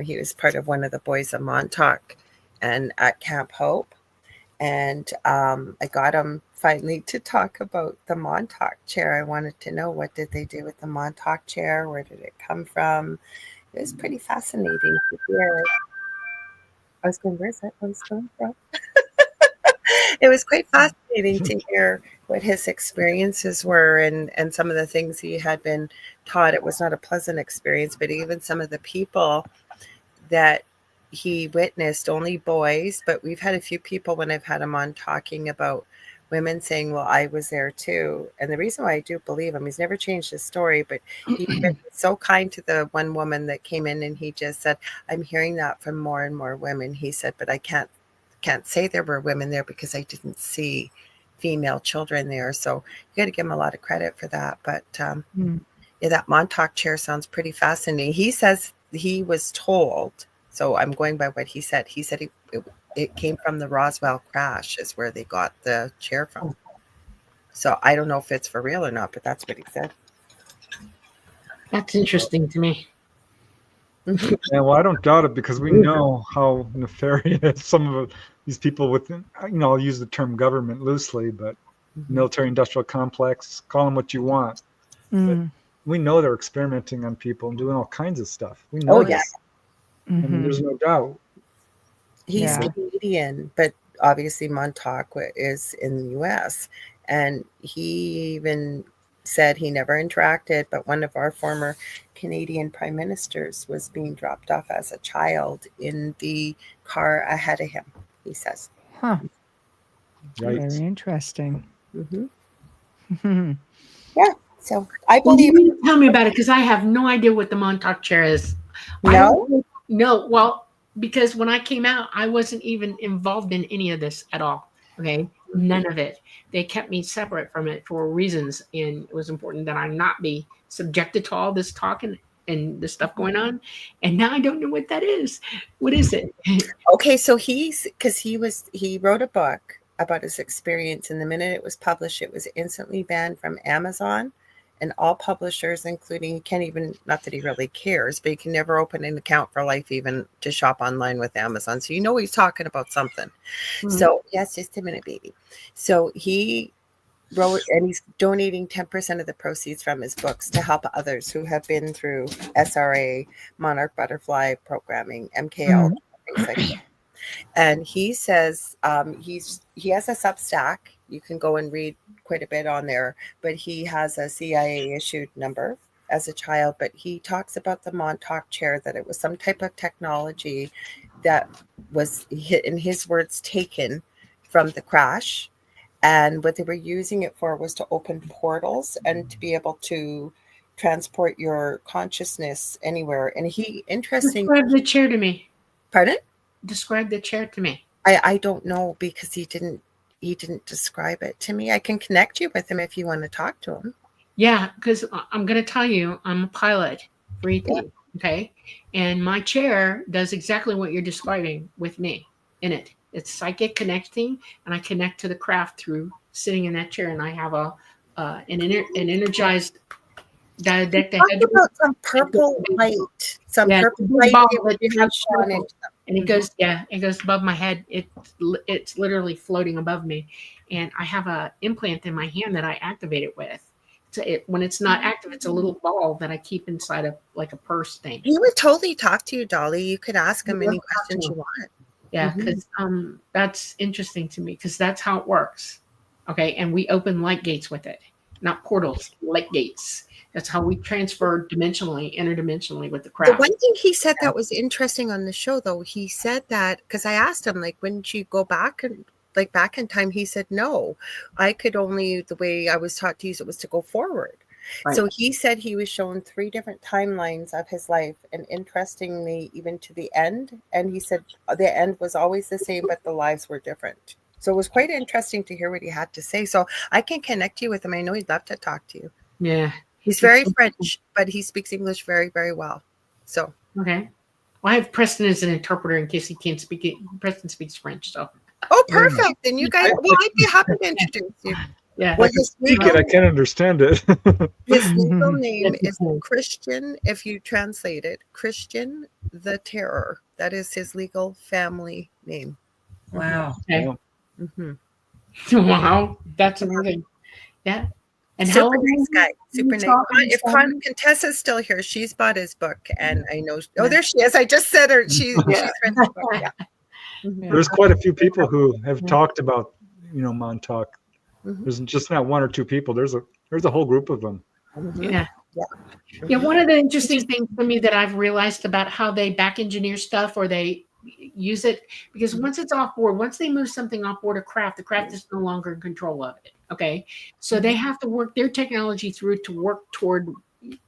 he was part of one of the boys of Montauk and at Camp Hope. And I got him finally to talk about the Montauk chair. I wanted to know, what did they do with the Montauk chair? Where did it come from? It was pretty fascinating to hear. I was going, where's that voice coming from? It was quite fascinating to hear what his experiences were and some of the things he had been taught. It was not a pleasant experience, but even some of the people that he witnessed, only boys, but we've had a few people when I've had him on talking about women saying, well, I was there too. And the reason why I do believe him, he's never changed his story, but he's been so kind to the one woman that came in and he just said, I'm hearing that from more and more women. He said, but I can't say there were women there because I didn't see female children there. So you got to give him a lot of credit for that. But yeah, that Montauk chair sounds pretty fascinating. He says he was told, so I'm going by what he said. He said it came from the Roswell crash is where they got the chair from. So I don't know if it's for real or not, but that's what he said. That's interesting to me. Yeah, well, I don't doubt it, because we know how nefarious some of these people within, I'll use the term government loosely, but military industrial complex, call them what you want. But we know they're experimenting on people and doing all kinds of stuff. We know this. I mean, there's no doubt. He's Canadian, but obviously Montauk is in the US. And he even said he never interacted, but one of our former Canadian prime ministers was being dropped off as a child in the car ahead of him, he says. Huh. Right. Very interesting. Yeah. So I believe. You tell me about it, because I have no idea what the Montauk chair is. No? No. Well, because when I came out, I wasn't even involved in any of this at all. Okay. None of it. They kept me separate from it for reasons. And it was important that I not be subjected to all this talk and the stuff going on. And now I don't know what that is. What is it? Okay. So he wrote a book about his experience. And the minute it was published, it was instantly banned from Amazon and all publishers, including, he can't even, not that he really cares, but he can never open an account for life, even to shop online with Amazon. So he's talking about something. So yes, just a minute, baby. So he wrote, and he's donating 10% of the proceeds from his books to help others who have been through SRA, Monarch Butterfly Programming, MKL, things like that. And he says he has a Substack. You can go and read quite a bit on there, but he has a CIA issued number as a child. But he talks about the Montauk chair, that it was some type of technology that was, in his words, taken from the crash. And what they were using it for was to open portals and to be able to transport your consciousness anywhere. And he, interesting. Describe the chair to me. Pardon? Describe the chair to me. I don't know, because he didn't describe it to me. I can connect you with him if you want to talk to him. Yeah, because I'm going to tell you, I'm a pilot for ET, okay? And my chair does exactly what you're describing with me in it. It's psychic connecting, and I connect to the craft through sitting in that chair, and I have an energized diadetic. Talk about some purple light, purple light that you have shone into them. And it goes above my head. It's literally floating above me, and I have a implant in my hand that I activate it with. When it's not active, it's a little ball that I keep inside of like a purse thing. He would totally talk to you, Dolly. You could ask him any questions you want. Yeah, because that's interesting to me, because that's how it works. Okay, and we open light gates with it, not portals, light gates. That's how we transfer dimensionally, interdimensionally with the craft. The one thing he said that was interesting on the show, though, he said that, because I asked him, like, wouldn't you go back and back in time? He said, no, I could only, the way I was taught to use it was to go forward. Right. So he said he was shown 3 different timelines of his life, and interestingly, even to the end. And he said the end was always the same, but the lives were different. So it was quite interesting to hear what he had to say. So I can connect you with him. I know he'd love to talk to you. Yeah. He's very French, but he speaks English very, very well. So okay. Well, I have Preston as an interpreter in case he can't speak it. Preston speaks French, so. Oh, perfect. Then you guys, well, I'd be happy to introduce you. Yeah. Well, I can speak it. I can't understand it. His legal name is Christian, if you translate it, Christian the Terror. That is his legal family name. Wow. Okay. Wow. That's amazing. Yeah. And super nice guy. Super nice. If Contessa's still here, she's bought his book, and I know. Oh, there she is. I just said her. She's read the book. Yeah. There's quite a few people who have talked about, Montauk. There's just not 1 or 2 people. There's a whole group of them. Yeah. One of the interesting things for me that I've realized about how they back engineer stuff, or they use it, because once it's off board, once they move something off board a craft, the craft is no longer in control of it. Okay. So they have to work their technology through to work toward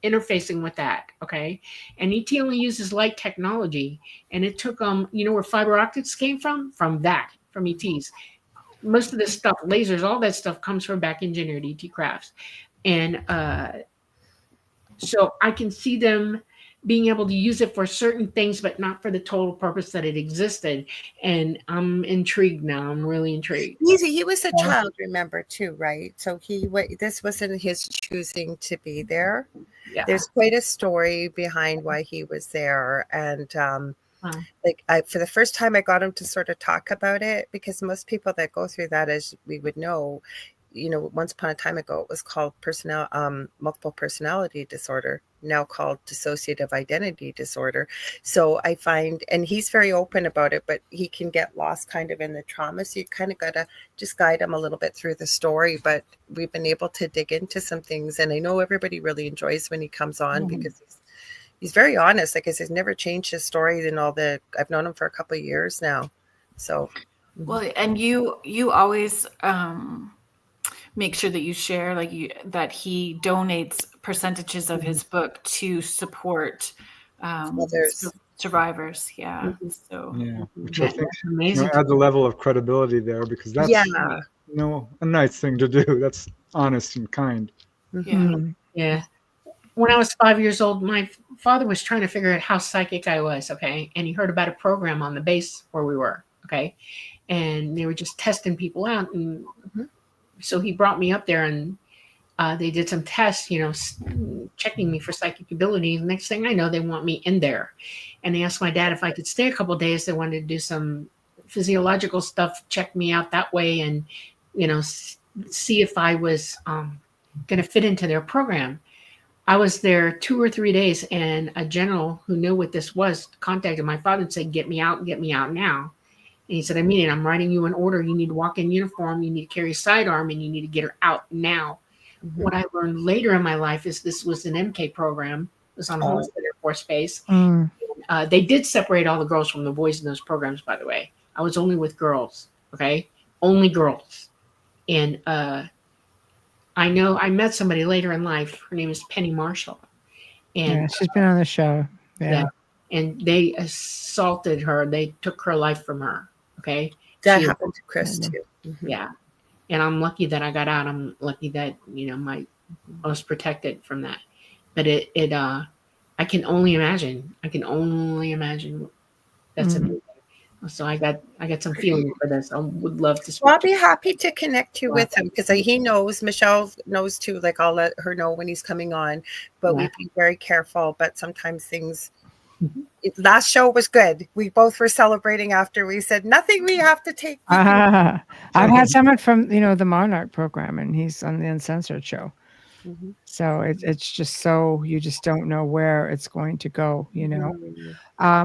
interfacing with that. Okay. And ET only uses light technology, and it took where fiber optics came from ETs. Most of this stuff, lasers, all that stuff comes from back engineered ET crafts. And so I can see them being able to use it for certain things, but not for the total purpose that it existed. And I'm intrigued now. I'm really intrigued. He was a child, remember, too, right? So this wasn't his choosing to be there. Yeah. There's quite a story behind why he was there. And for the first time, I got him to sort of talk about it, because most people that go through that, as we would know, once upon a time ago, it was called multiple personality disorder, now called dissociative identity disorder. So I find, and he's very open about it, but he can get lost kind of in the trauma. So you kind of got to just guide him a little bit through the story. But we've been able to dig into some things. And I know everybody really enjoys when he comes on, because he's very honest. Like I said, he's never changed his story in I've known him for a couple of years now. So. Well, and you always, make sure that you share that he donates percentages of his book to support survivors. Yeah. So which I think adds a level of credibility there, because that's a nice thing to do. That's honest and kind. Yeah. When I was 5 years old, my father was trying to figure out how psychic I was. Okay. And he heard about a program on the base where we were. Okay. And they were just testing people out. And so he brought me up there, and they did some tests, checking me for psychic ability. The next thing I know, they want me in there. And they asked my dad if I could stay a couple of days. They wanted to do some physiological stuff, check me out that way, and, see if I was going to fit into their program. I was there 2 or 3 days, and a general who knew what this was contacted my father and said, get me out now. And he said, I mean it. I'm writing you an order. You need to walk in uniform. You need to carry a sidearm, and you need to get her out now. What I learned later in my life is this was an MK program. It was on Homestead Air Force Base. They did separate all the girls from the boys in those programs, by the way. I was only with girls, okay? Only girls. And I know I met somebody later in life. Her name is Penny Marshall. And she's been on the show. Yeah. And they assaulted her. They took her life from her, okay? That happened to Chris, too. Yeah. And I'm lucky that I got out. I'm lucky that, I was protected from that. But I can only imagine. That's amazing. So I got some feeling for this. I would love to. Well, I'll be happy to connect you with him because he knows. Michelle knows too. Like I'll let her know when he's coming on. But we be very careful. But sometimes things. Last show was good. We both were celebrating after we said nothing. We have to take. I've had someone from the Monarch program, and he's on the Uncensored show. So it's just so you just don't know where it's going to go.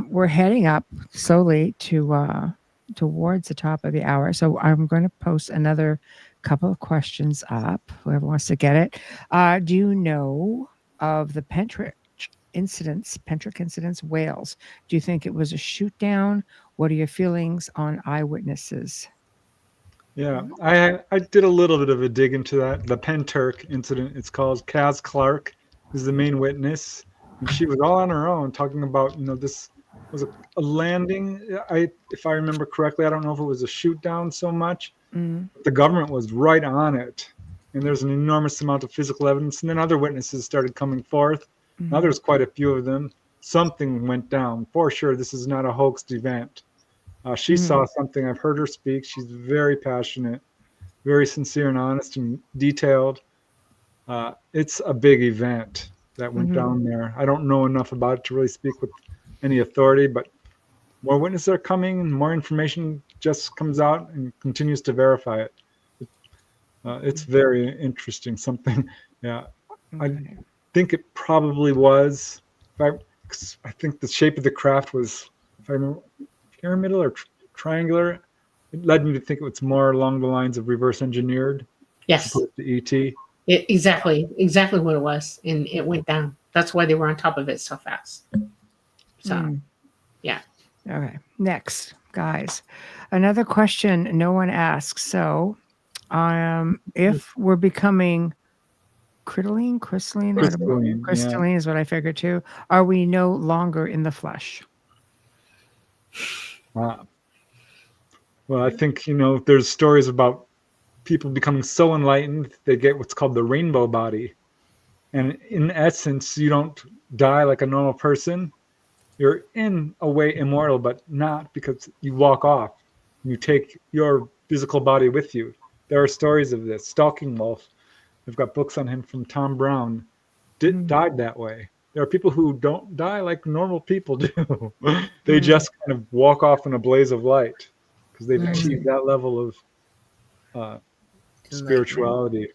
We're heading up slowly towards the top of the hour. So I'm going to post another couple of questions up. Whoever wants to get it. Do you know of the Pentrick incidents, Wales? Do you think it was a shoot down? What are your feelings on eyewitnesses? Yeah, I did a little bit of a dig into that. The Penturk incident, it's called. Kaz Clark is the main witness, and she was all on her own talking about, this was a landing. If I remember correctly, I don't know if it was a shoot down so much. The government was right on it, and there's an enormous amount of physical evidence. And then other witnesses started coming forth. Now there's quite a few of them. Something went down for sure. This is not a hoaxed event. She saw something. I've heard her speak. She's very passionate, very sincere and honest and detailed. It's a big event that went down there. I don't know enough about it to really speak with any authority, but more witnesses are coming and more information just comes out and continues to verify it. It's very interesting. Something, I think it probably was. I think the shape of the craft was, if I remember, pyramidal or triangular. It led me to think it was more along the lines of reverse engineered. Yes. The ET. Exactly what it was, and it went down. That's why they were on top of it so fast. So, yeah. Okay. Next, guys, another question no one asks. So, if we're becoming crystalline is what I figured too. Are we no longer in the flesh? Well, I think, there's stories about people becoming so enlightened, they get what's called the rainbow body. And in essence, you don't die like a normal person. You're in a way immortal, but not because you walk off. You take your physical body with you. There are stories of this. Stalking Wolf, I've got books on him from Tom Brown, died that way. There are people who don't die like normal people do. They just kind of walk off in a blaze of light because they've achieved that level of spirituality.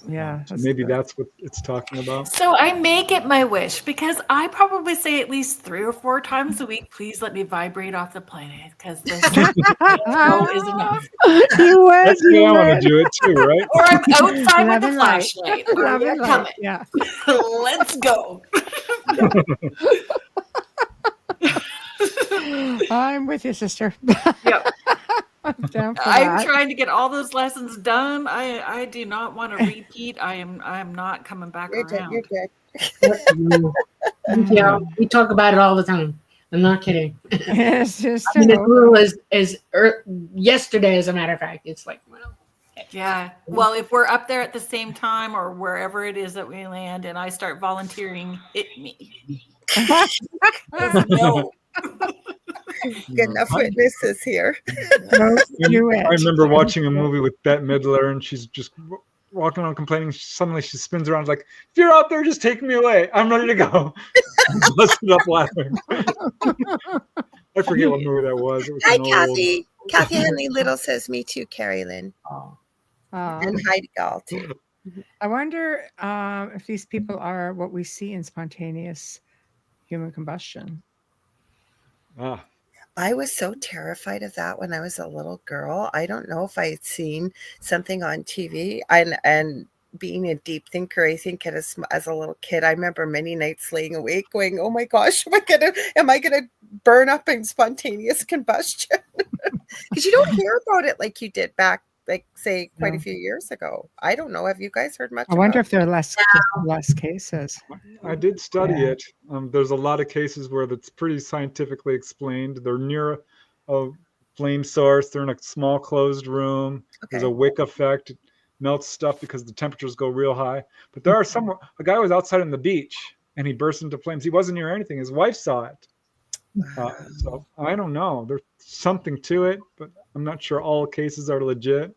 Yeah. So maybe that's what it's talking about. So I may get my wish because I probably say at least 3 or 4 times a week, please let me vibrate off the planet because this is enough. That's the way I want to do it too, right? Or I'm outside with a flashlight. Yeah. Let's go. I'm with you, sister. Yep. I'm trying to get all those lessons done. I do not want to repeat. I am not coming back around. You're good. Yeah, we talk about it all the time. I'm not kidding. Yes, just I mean, as little as yesterday, as a matter of fact, it's like, well. Yeah. Well, if we're up there at the same time or wherever it is that we land and I start volunteering, hit me. No. Good enough witnesses here. Don't do I it. remember watching a movie with Bette Midler, and she's just walking around complaining. Suddenly she spins around like, if you're out there, just take me away. I'm ready to go. Busted up laughing. I forget what movie that was. It was Hi, an old- Kathy. Kathy Henley Little says, me too, Kerrilynn. Oh. And hi to y'all, too. I wonder if these people are what we see in spontaneous human combustion. Ah, I was so terrified of that when I was a little girl. I don't know if I had seen something on TV. And being a deep thinker, I think as a little kid, I remember many nights laying awake going, oh my gosh, am I gonna burn up in spontaneous combustion? Because you don't hear about it like you did back, like say quite a few years ago. I don't know. Have you guys heard much? I wonder about if there are less cases. I did study it. There's a lot of cases where that's pretty scientifically explained. They're near a flame source. They're in a small closed room. There's a wick effect. It melts stuff because the temperatures go real high. But there are some. A guy was outside on the beach and he burst into flames. He wasn't near anything. His wife saw it. So I don't know. There's something to it, but I'm not sure all cases are legit.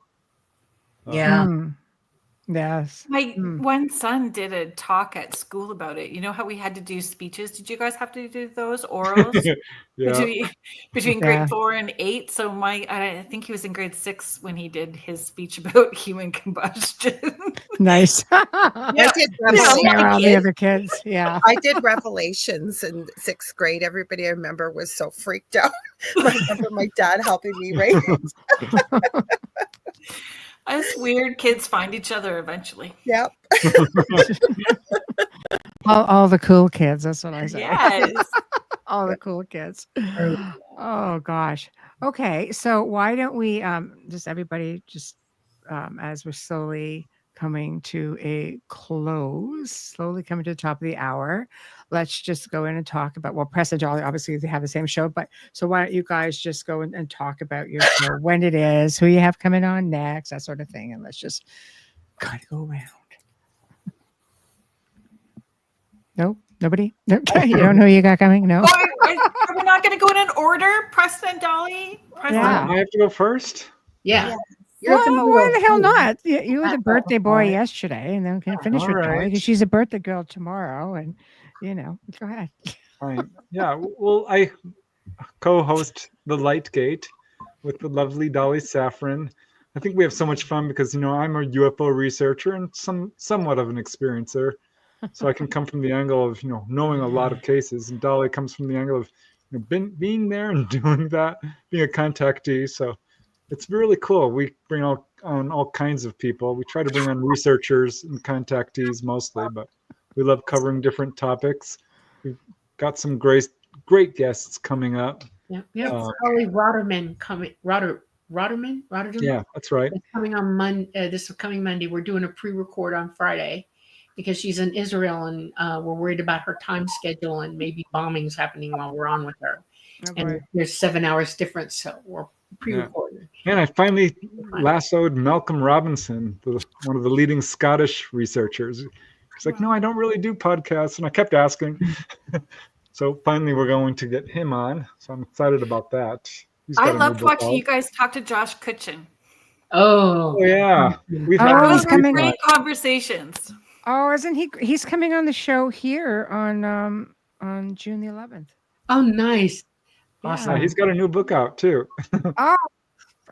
Yeah. Yes. My one son did a talk at school about it. You know how we had to do speeches? Did you guys have to do those orals between grade 4 and 8? So I think he was in grade 6 when he did his speech about human combustion. Nice. I did all the other kids. Yeah. I did Revelations in 6th grade. Everybody I remember was so freaked out. I remember my dad helping me write it. Us weird kids find each other eventually. Yep. all the cool kids. That's what I say. Yes. All the cool kids. Oh gosh. Okay. So why don't we just everybody just as we're slowly coming to a close, slowly coming to the top of the hour, let's just go in and talk about, well, Press and Dolly, obviously they have the same show, but so why don't you guys just go in and talk about your show, when it is, who you have coming on next, that sort of thing. And let's just kind of go around. Nope. Nobody? Okay. You don't know who you got coming? No. Are we not going to go in an order? Preston, Dolly? Preston? Yeah. I have to go first? Yeah. Well, why the hell not? You were the birthday boy yesterday, and then we can finish with Dolly because she's a birthday girl tomorrow. And go ahead. Fine. Yeah. Well, I co-host The Light Gate with the lovely Dolly Safran. I think we have so much fun because I'm a UFO researcher and somewhat of an experiencer, so I can come from the angle of knowing a lot of cases, and Dolly comes from the angle of being there and doing that, being a contactee. So it's really cool. We bring on all kinds of people. We try to bring on researchers and contactees mostly, but we love covering different topics. We've got some great guests coming up. Yeah. Charlie Roderman coming. Roderman? Yeah, that's right. It's coming on Monday. This coming Monday. We're doing a pre-record on Friday because she's in Israel and we're worried about her time schedule and maybe bombings happening while we're on with her. And there's 7 hours difference, so we're pre-recorded. Yeah. And I finally lassoed Malcolm Robinson, one of the leading Scottish researchers. He's like, no, I don't really do podcasts. And I kept asking. So finally we're going to get him on. So I'm excited about that. I loved watching you guys talk to Josh Kutchin. Oh yeah. We've had he's coming. Great conversations. Oh, isn't he? He's coming on the show here on June the 11th. Oh, nice. Awesome. He's got a new book out too. Oh,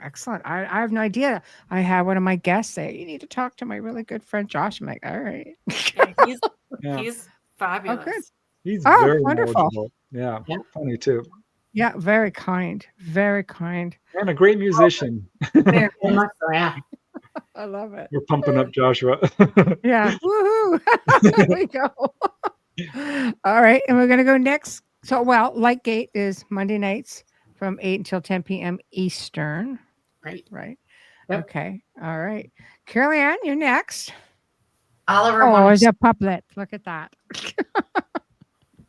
excellent. I have no idea. I had one of my guests say, you need to talk to my really good friend Josh. I'm like, all right. He's fabulous. Oh, good. He's very wonderful. knowledgeable. Yeah, funny too. Yeah, very kind. Very kind. And a great musician. Very much so, yeah. I love it. We're pumping up Joshua. Yeah. Woohoo. There we go. All right. And we're going to go next. So, Lightgate is Monday nights from 8 until 10 p.m. Eastern. Right. Yep. Okay. All right. Carolann, you're next. Oliver. Oh, it's a puppet. Look at that.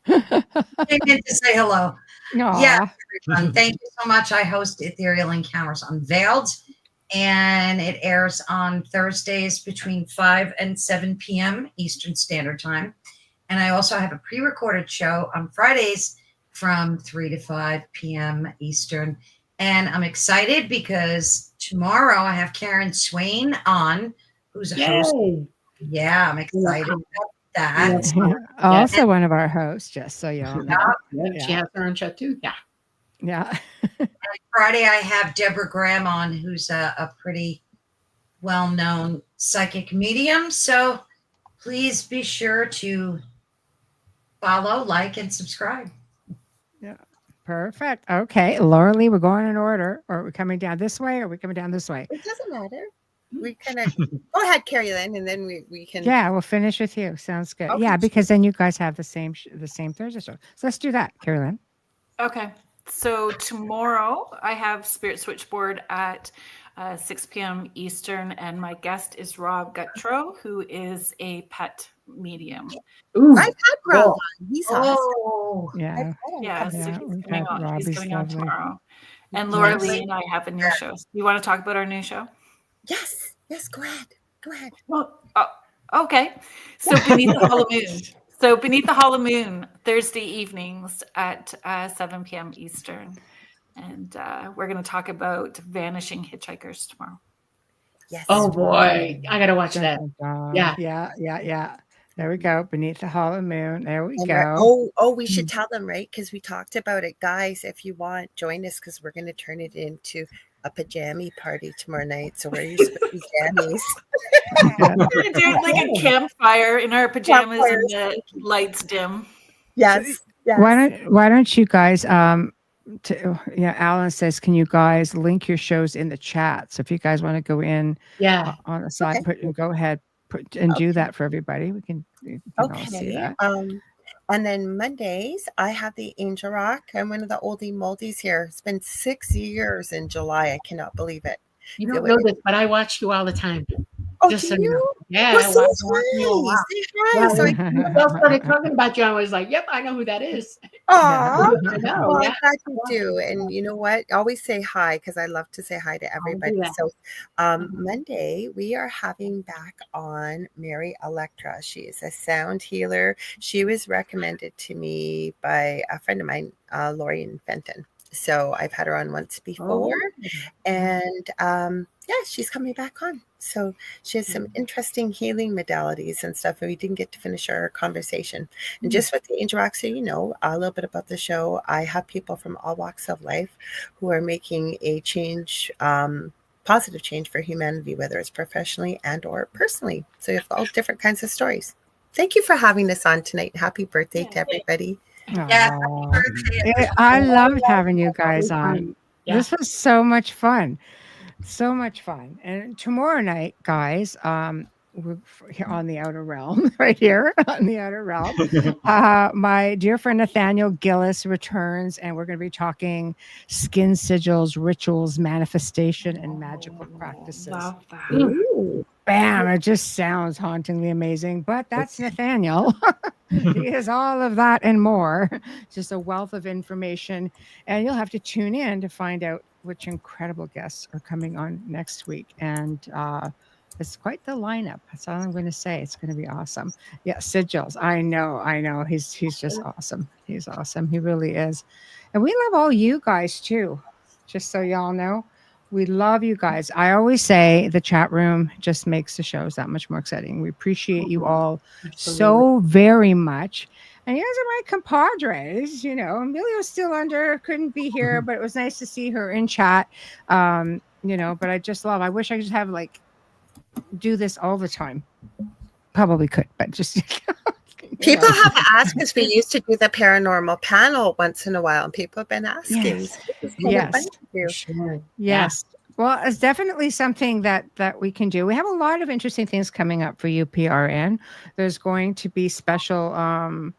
Came in to say hello. Aww. Yeah, everyone. Thank you so much. I host Ethereal Encounters Unveiled, and it airs on Thursdays between 5 and 7 p.m. Eastern Standard Time. And I also have a pre-recorded show on Fridays from 3 to 5 p.m. Eastern. And I'm excited because tomorrow I have Karen Swain on, who's a host. Yeah, I'm excited about that. Also one of our hosts, just so y'all know. She has her own show too. Yeah. Friday I have Deborah Graham on, who's a pretty well-known psychic medium. So please be sure to follow, like, and subscribe. Yeah. Perfect. Okay. Lorilei, we're going in order. Or are we coming down this way or are we coming down this way? It doesn't matter. We kind of go ahead, Kerrilynn, and then we can. Yeah, we'll finish with you. Sounds good. Okay. Yeah, because then you guys have the same Thursday show. So let's do that, Kerrilynn. Okay. So tomorrow I have Spirit Switchboard at 6 p.m. Eastern, and my guest is Rob Gutrow, who is a pet medium. Ooh, I've had Rob on. He's awesome. Oh, Yeah. Yeah, so Yeah, he's coming on. He's coming on lovely. tomorrow. And Lorilei and I have a new show. You want to talk about our new show? Yes. Yes. Go ahead. Go ahead. Well, okay. So Beneath the Hollow Moon. So Beneath the Hollow Moon, Thursday evenings at 7 p.m. Eastern. And we're going to talk about vanishing hitchhikers tomorrow. Yes. Oh boy, I gotta watch that. Yeah. There we go. Beneath the Hollow Moon. There we go. We should tell them, right? Because we talked about it, guys. If you want, join us because we're going to turn it into a pajama party tomorrow night. So wear your pajamas. We're going to do like a campfire in our pajamas and the lights dim. Yes. Why don't you guys? Alan says, can you guys link your shows in the chat? So if you guys want to go in, on the side, go ahead. Do that for everybody. We can all see that. And then Mondays, I have the Angel Rock. I'm one of the oldie moldies here. It's been 6 years in July. I cannot believe it. You don't know this, but I watch you all the time. Oh, Just do so you? know. Yeah. Well, so hi. So I started talking about you. I was like, yep, I know who that is. Aw, I know. well, I'm glad you do. And you know what? Always say hi because I love to say hi to everybody. So Monday, we are having back on Mary Electra. She is a sound healer. She was recommended to me by a friend of mine, Lorian Fenton. So I've had her on once before. And she's coming back on. So she has some interesting healing modalities and stuff. And we didn't get to finish our conversation. And just with the Angel Rock, so you know a little bit about the show, I have people from all walks of life who are making a change, positive change for humanity, whether it's professionally and or personally. So you have all different kinds of stories. Thank you for having us on tonight. Happy birthday to everybody. Yeah, happy birthday. I loved having you guys on. This was so much fun. So much fun. And tomorrow night, guys, we're here on the Outer Realm, right here on the Outer Realm. My dear friend Nathaniel Gillis returns, and we're going to be talking skin sigils, rituals, manifestation, and magical practices. Love that. Ooh, bam! It just sounds hauntingly amazing, but that's Nathaniel. He has all of that and more. Just a wealth of information, and you'll have to tune in to find out which incredible guests are coming on next week. And it's quite the lineup. That's all I'm going to say. It's going to be awesome. Yeah, sigils. I know. He's just awesome. He's awesome. He really is. And we love all you guys too. Just so y'all know, we love you guys. I always say the chat room just makes the shows that much more exciting. We appreciate you all so very much. And you guys are my compadres, you know. Emilio's still under, couldn't be here, but it was nice to see her in chat. But I wish I could just have do this all the time. Probably could, but just people have asked because we used to do the paranormal panel once in a while, and people have been asking. Yes. Well, it's definitely something that we can do. We have a lot of interesting things coming up for UPRN. There's going to be special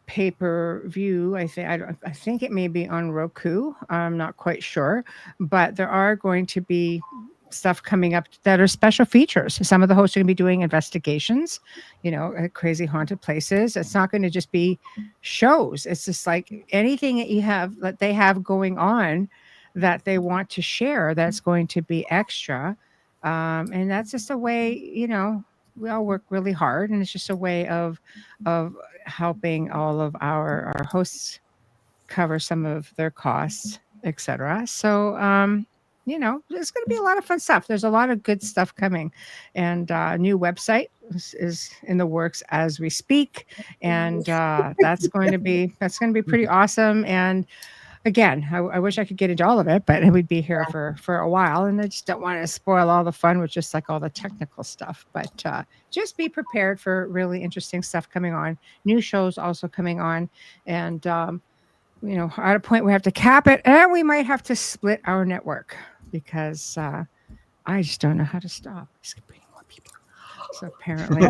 pay-per-view. I think it may be on Roku. I'm not quite sure, but there are going to be stuff coming up that are special features. Some of the hosts are going to be doing investigations, at crazy haunted places. It's not going to just be shows. It's just like anything that they have going on that they want to share that's going to be extra. And that's just a way, we all work really hard, and it's just a way of helping all of our hosts cover some of their costs, etc. So, you know, there's going to be a lot of fun stuff. There's a lot of good stuff coming, and a new website is in the works as we speak, and that's going to be pretty awesome. And again, I wish I could get into all of it, but we'd be here for a while, and I just don't want to spoil all the fun with just like all the technical stuff. But just be prepared for really interesting stuff coming on. New shows also coming on, and you know, at a point we have to cap it, and we might have to split our network because I just don't know how to stop. Just keep bringing more people. So apparently,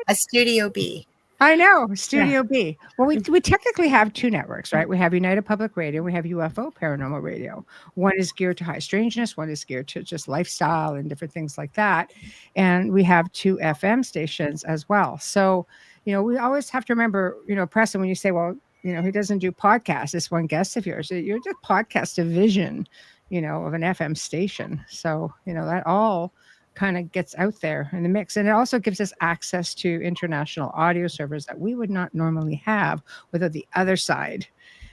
a Studio B. I know, Studio B. Well, we technically have two networks, right? We have United Public Radio, we have UFO Paranormal Radio. One is geared to high strangeness, one is geared to just lifestyle and different things like that. And we have two FM stations as well. So, you know, we always have to remember, you know, Preston, when you say, well, you know, he doesn't do podcasts, this one guest of yours, you're just podcast division, you know, of an FM station. So, you know, that all kind of gets out there in the mix. And it also gives us access to international audio servers that we would not normally have without the other side.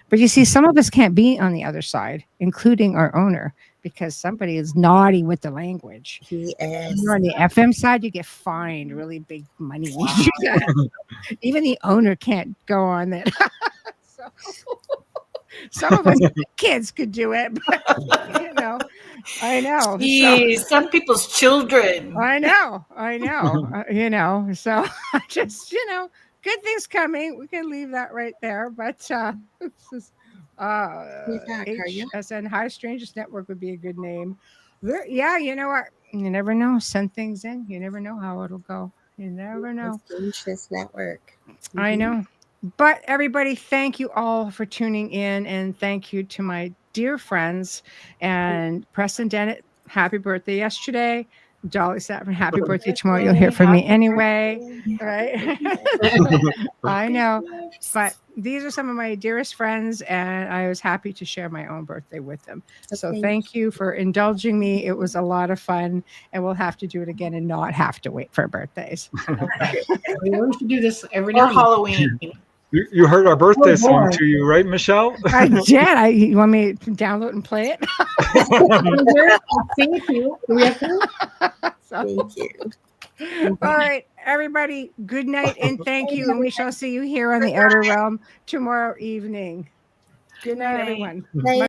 But you see, some of us can't be on the other side, including our owner, because somebody is naughty with the language. He is. When you're on the FM side, you get fined really big money. Even the owner can't go on that. So some of us kids could do it, but you know, I know. Jeez, some people's children. I know. You know, so just, you know, good things coming. We can leave that right there. But this is HSN, High Strangest Network would be a good name. Yeah, you know what? You never know. Send things in. You never know how it'll go. You never know. Strangest Network. I know. But everybody, thank you all for tuning in, and thank you to my dear friends and Preston Dennett. Happy birthday yesterday. Dolly Safran, happy birthday tomorrow. You'll hear from me anyway, right? I know, but these are some of my dearest friends, and I was happy to share my own birthday with them. So thank you for indulging me. It was a lot of fun, and we'll have to do it again and not have to wait for birthdays. We want to do this every Or night. Halloween. You heard our birthday song to you, right, Michelle? I did. You want me to download and play it? Thank you. Do we have to? Thank you. All right, everybody, good night and thank you. And we shall see you here on the Outer Realm tomorrow evening. Good night, everyone. Night.